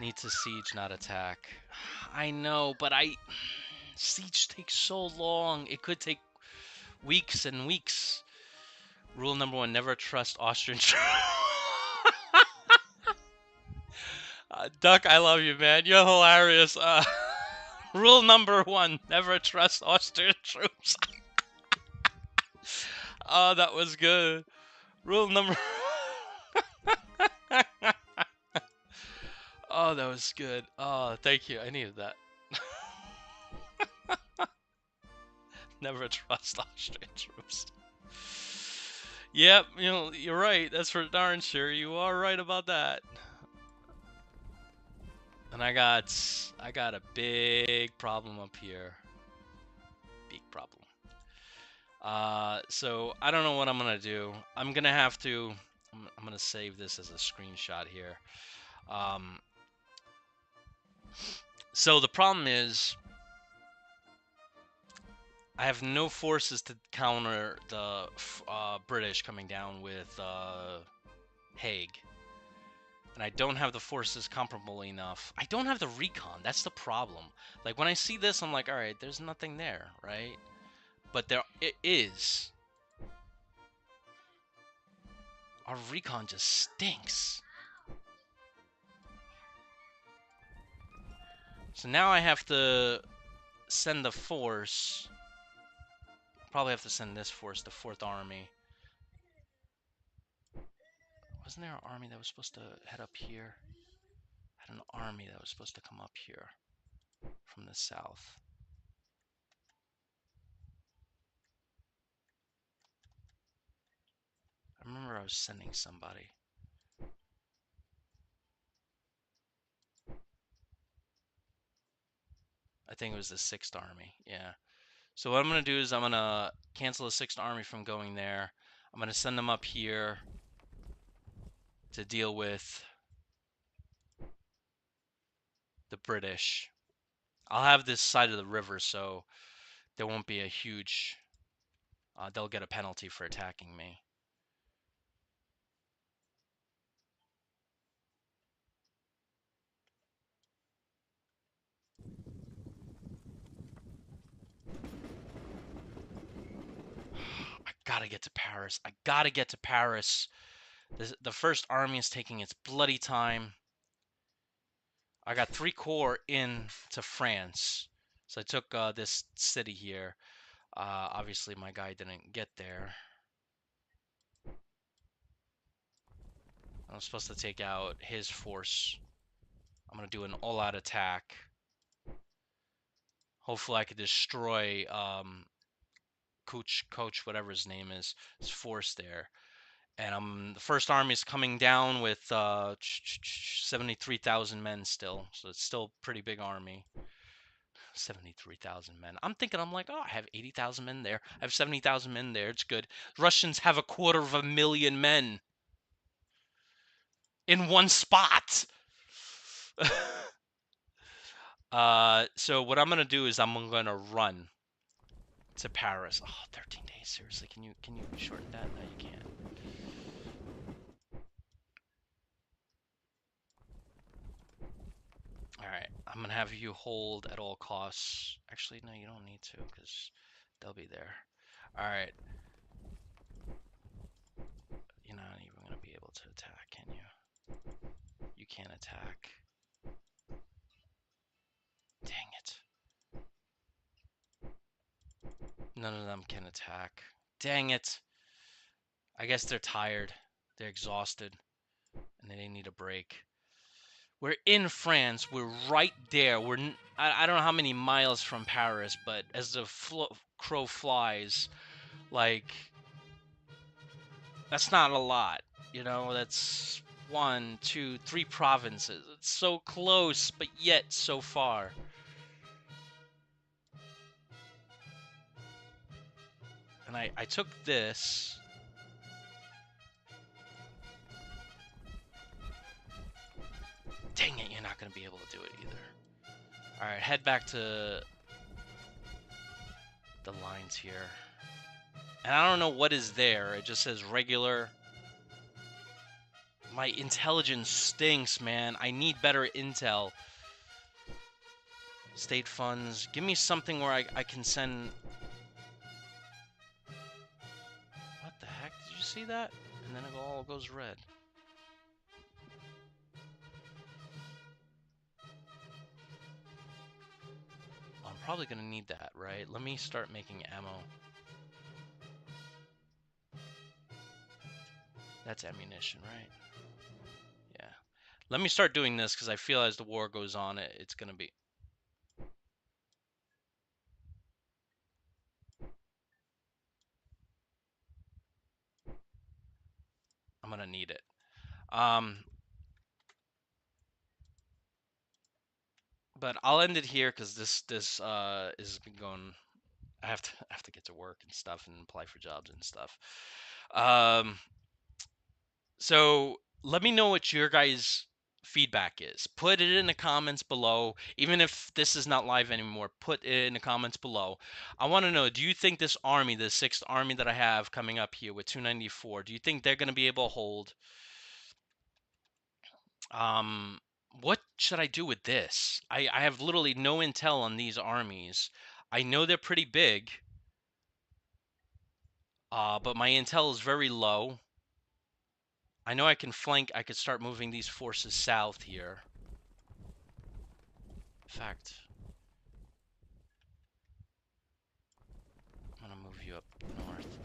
A: Need to siege, not attack. I know, but siege takes so long. It could take weeks and weeks. Rule number 1, never trust Austrian troops. Duck, I love you, man. You're hilarious. Rule number 1, never trust Austrian troops. Oh, that was good. Rule number... Oh, that was good. Oh, thank you. I needed that. Never trust Austrian troops. Yep, you know, you're right. That's for darn sure. You are right about that. And I got a big problem up here. Big problem. So I don't know what I'm gonna do. I'm gonna have to. I'm gonna save this as a screenshot here. So the problem is, I have no forces to counter the British coming down with Hague. And I don't have the forces comparable enough. I don't have the recon. That's the problem. Like, when I see this, I'm like, alright, there's nothing there, right? But it is. Our recon just stinks. So now I have to send the force. Probably have to send this force, the 4th Army. Wasn't there an army that was supposed to head up here? I had an army that was supposed to come up here from the south. I remember I was sending somebody. I think it was the 6th Army, yeah. So what I'm going to do is I'm going to cancel the 6th Army from going there. I'm going to send them up here to deal with the British. I'll have this side of the river, so there won't be a huge... they'll get a penalty for attacking me. I gotta get to Paris. I gotta get to Paris. The 1st Army is taking its bloody time. I got 3 corps into France. So I took this city here. Obviously, my guy didn't get there. I'm supposed to take out his force. I'm going to do an all-out attack. Hopefully I could destroy Coach, whatever his name is, his force there. And the 1st Army is coming down with 73,000 men still. So it's still a pretty big army. 73,000 men. I'm thinking, I'm like, oh, I have 80,000 men there. I have 70,000 men there. It's good. Russians have 250,000 men in one spot. So what I'm gonna do is I'm gonna run to Paris. Oh, 13 days. Seriously, can you shorten that? No, you can't. All right, I'm gonna have you hold at all costs. Actually, no, you don't need to, because they'll be there. All right. You're not even gonna be able to attack, can you? You can't attack. Dang it. None of them can attack. Dang it. I guess they're tired. They're exhausted. And they need a break. We're in France. We're right there. I don't know how many miles from Paris, but as the crow flies, like, that's not a lot. You know, that's 1, 2, 3 provinces. It's so close, but yet so far. And I took this. Dang it, you're not going to be able to do it either. Alright, head back to the lines here. And I don't know what is there. It just says regular. My intelligence stinks, man. I need better intel. State funds. Give me something where I can send... What the heck? Did you see that? And then it all goes red. Well, I'm probably going to need that, right? Let me start making ammo. That's ammunition, right? Yeah. Let me start doing this because I feel as the war goes on, it's going to be... I'm going to need it. But I'll end it here because this is been going... I have to get to work and stuff and apply for jobs and stuff. So let me know what your guys' feedback is. Put it in the comments below. Even if this is not live anymore, put it in the comments below. I want to know, do you think this army, the 6th army that I have coming up here with 294, do you think they're going to be able to hold? What should I do with this? I have literally no intel on these armies. I know they're pretty big, but my intel is very low. I know I can flank. I could start moving these forces south here. In fact, I'm gonna move you up north.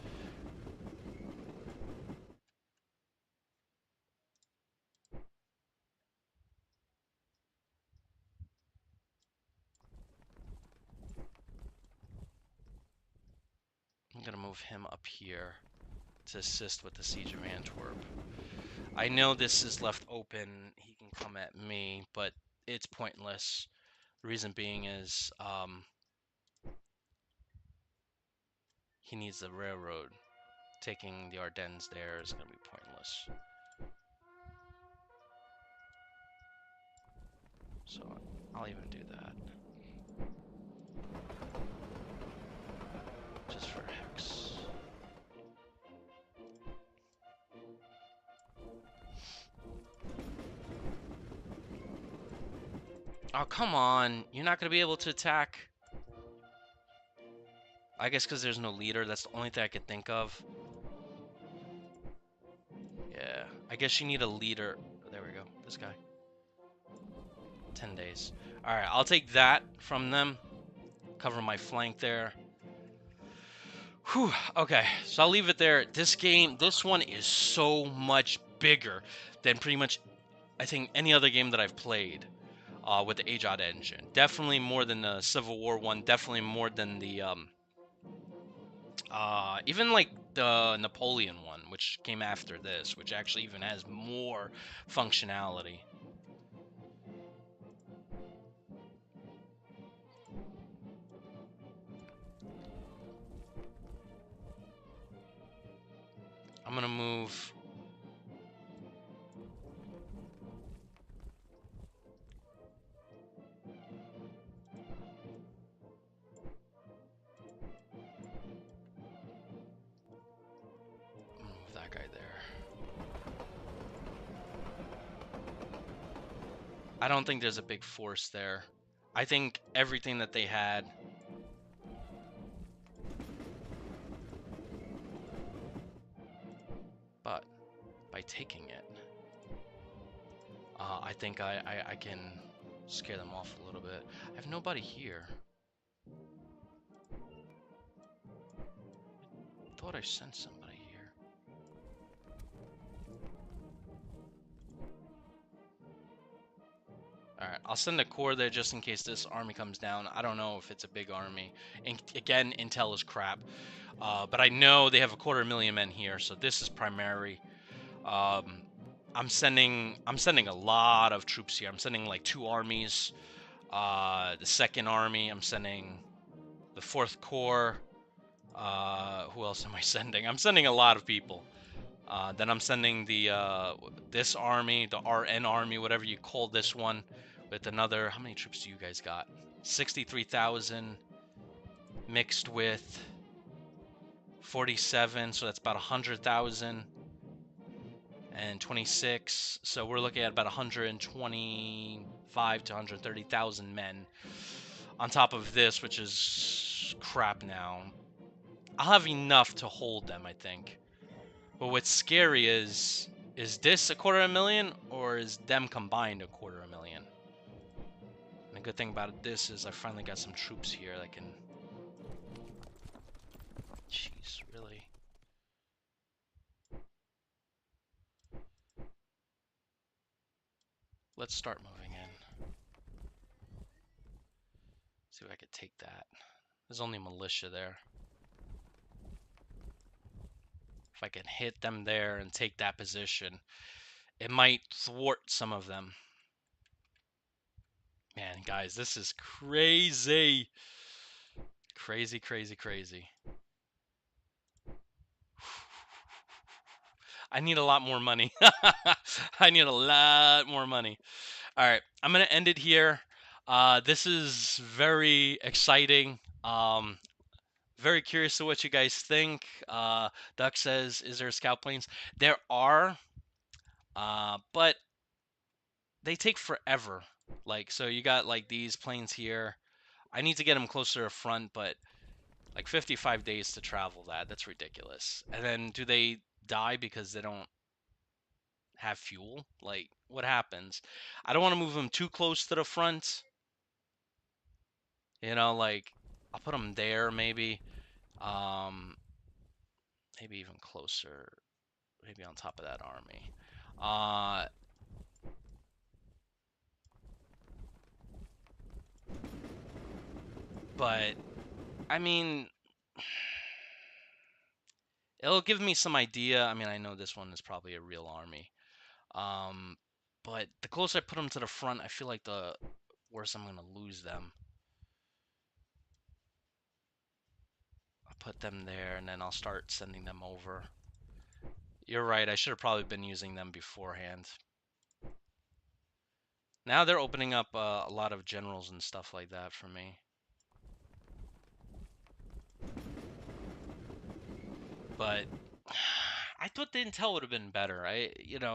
A: I'm gonna move him up here to assist with the siege of Antwerp. I know this is left open. He can come at me, but it's pointless. The reason being is he needs the railroad. Taking the Ardennes there is gonna be pointless. So I'll even do that. Just for hex. Oh, come on. You're not going to be able to attack. I guess because there's no leader. That's the only thing I could think of. Yeah. I guess you need a leader. There we go. This guy. 10 days. Alright, I'll take that from them. Cover my flank there. Whew. Okay, so I'll leave it there. This game, this one is so much bigger than pretty much, I think, any other game that I've played. With the AJOT engine. Definitely more than the Civil War one. Definitely more than the, even like the Napoleon one, which came after this, which actually even has more functionality. I'm gonna move... move that guy there. I don't think there's a big force there. I think everything that they had... But by taking it, I think I can scare them off a little bit. I have nobody here. I thought I sent somebody here. Alright, I'll send a corps there just in case this army comes down. I don't know if it's a big army. And again, intel is crap. But I know they have 250,000 men here, so this is primary. I'm sending a lot of troops here. I'm sending like 2 armies. The 2nd Army, I'm sending the 4th Corps. Who else am I sending? I'm sending a lot of people. Then I'm sending the this army, the RN army, whatever you call this one, with another. How many troops do you guys got? 63,000 mixed with 47, so that's about 100,000. and 26. So we're looking at about 125 to 130,000 men on top of this, which is crap now. I'll have enough to hold them, I think. But what's scary is this a 250,000 or is them combined a 250,000? And the good thing about this is I finally got some troops here that can... Jeez, really? Let's start moving in. See if I could take that. There's only militia there. If I can hit them there and take that position, it might thwart some of them. Man, guys, this is crazy. Crazy, crazy, crazy. I need a lot more money. I need a lot more money. All right, I'm going to end it here. This is very exciting. Very curious to what you guys think. Duck says, is there scout planes? There are, but they take forever. Like, so you got like these planes here. I need to get them closer to front, but like 55 days to travel that. That's ridiculous. And then do they die because they don't have fuel? Like, what happens? I don't want to move them too close to the front. You know, like, I'll put them there maybe. Um, maybe even closer. Maybe on top of that army. But, I mean, it'll give me some idea. I mean, I know this one is probably a real army. But the closer I put them to the front, I feel like the worse I'm going to lose them. I'll put them there, and then I'll start sending them over. You're right, I should have probably been using them beforehand. Now they're opening up a lot of generals and stuff like that for me. But I thought the intel would have been better.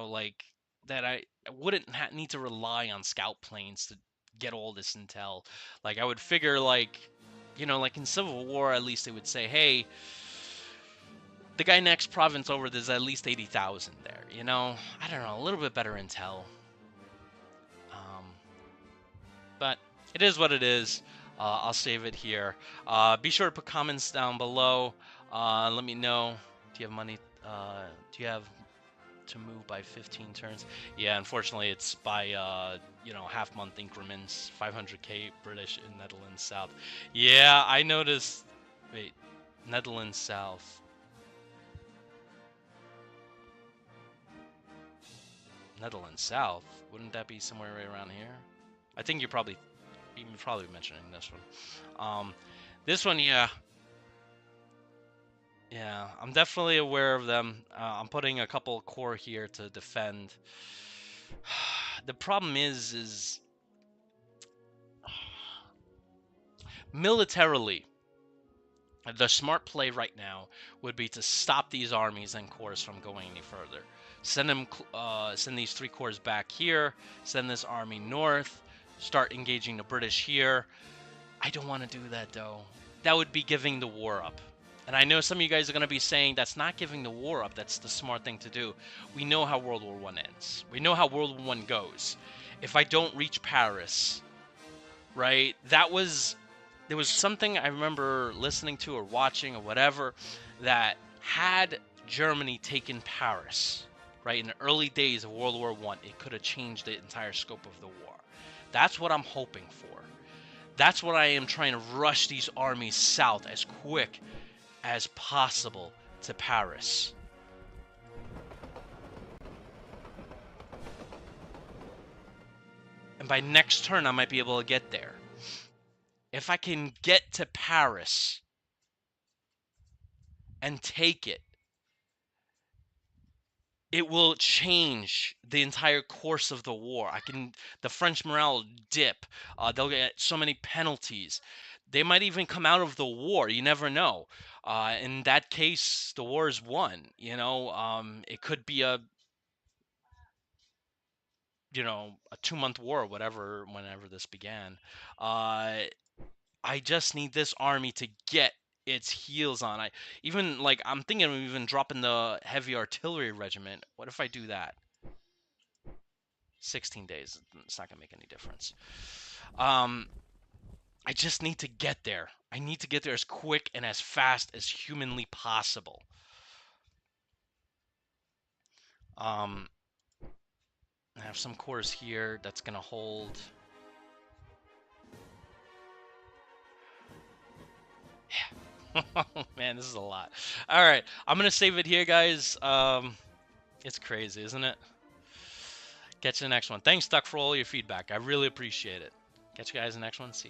A: Like that I wouldn't need to rely on scout planes to get all this intel. Like I would figure like, like in Civil War, at least they would say, hey, the guy next province over, there's at least 80,000 there, I don't know, a little bit better intel. But it is what it is. I'll save it here. Be sure to put comments down below. Let me know. Do you have money? Do you have to move by 15 turns? Yeah, unfortunately, it's by half-month increments. 500k British in Netherlands South. Yeah, I noticed. Wait, Netherlands South. Netherlands South. Wouldn't that be somewhere right around here? I think you're probably mentioning this one. This one, yeah. Yeah, I'm definitely aware of them. I'm putting a couple core here to defend. The problem is militarily, the smart play right now would be to stop these armies and corps from going any further. Send these 3 corps back here. Send this army north. Start engaging the British here. I don't want to do that though. That would be giving the war up. And I know some of you guys are going to be saying that's not giving the war up. That's the smart thing to do. We know how World War I ends. We know how World War I goes. If I don't reach Paris, right? There was something I remember listening to or watching or whatever that had Germany taken Paris, right? In the early days of World War I, it could have changed the entire scope of the war. That's what I'm hoping for. That's what I am trying to rush these armies south as quick as possible to Paris. And by next turn, I might be able to get there. If I can get to Paris and take it, it will change the entire course of the war. The French morale will dip. They'll get so many penalties. They might even come out of the war. You never know. In that case, the war is won. It could be a you know, a 2-month war or whatever, whenever this began. I just need this army to get its heels on. I'm thinking of even dropping the heavy artillery regiment. What if I do that? 16 days. It's not gonna make any difference. I just need to get there. I need to get there as quick and as fast as humanly possible. I have some cores here that's gonna hold. Yeah. Oh man, this is a lot. All right, I'm gonna save it here, guys. It's crazy, isn't it? Catch you in the next one. Thanks, Duck, for all your feedback. I really appreciate it. Catch you guys in the next one. See you.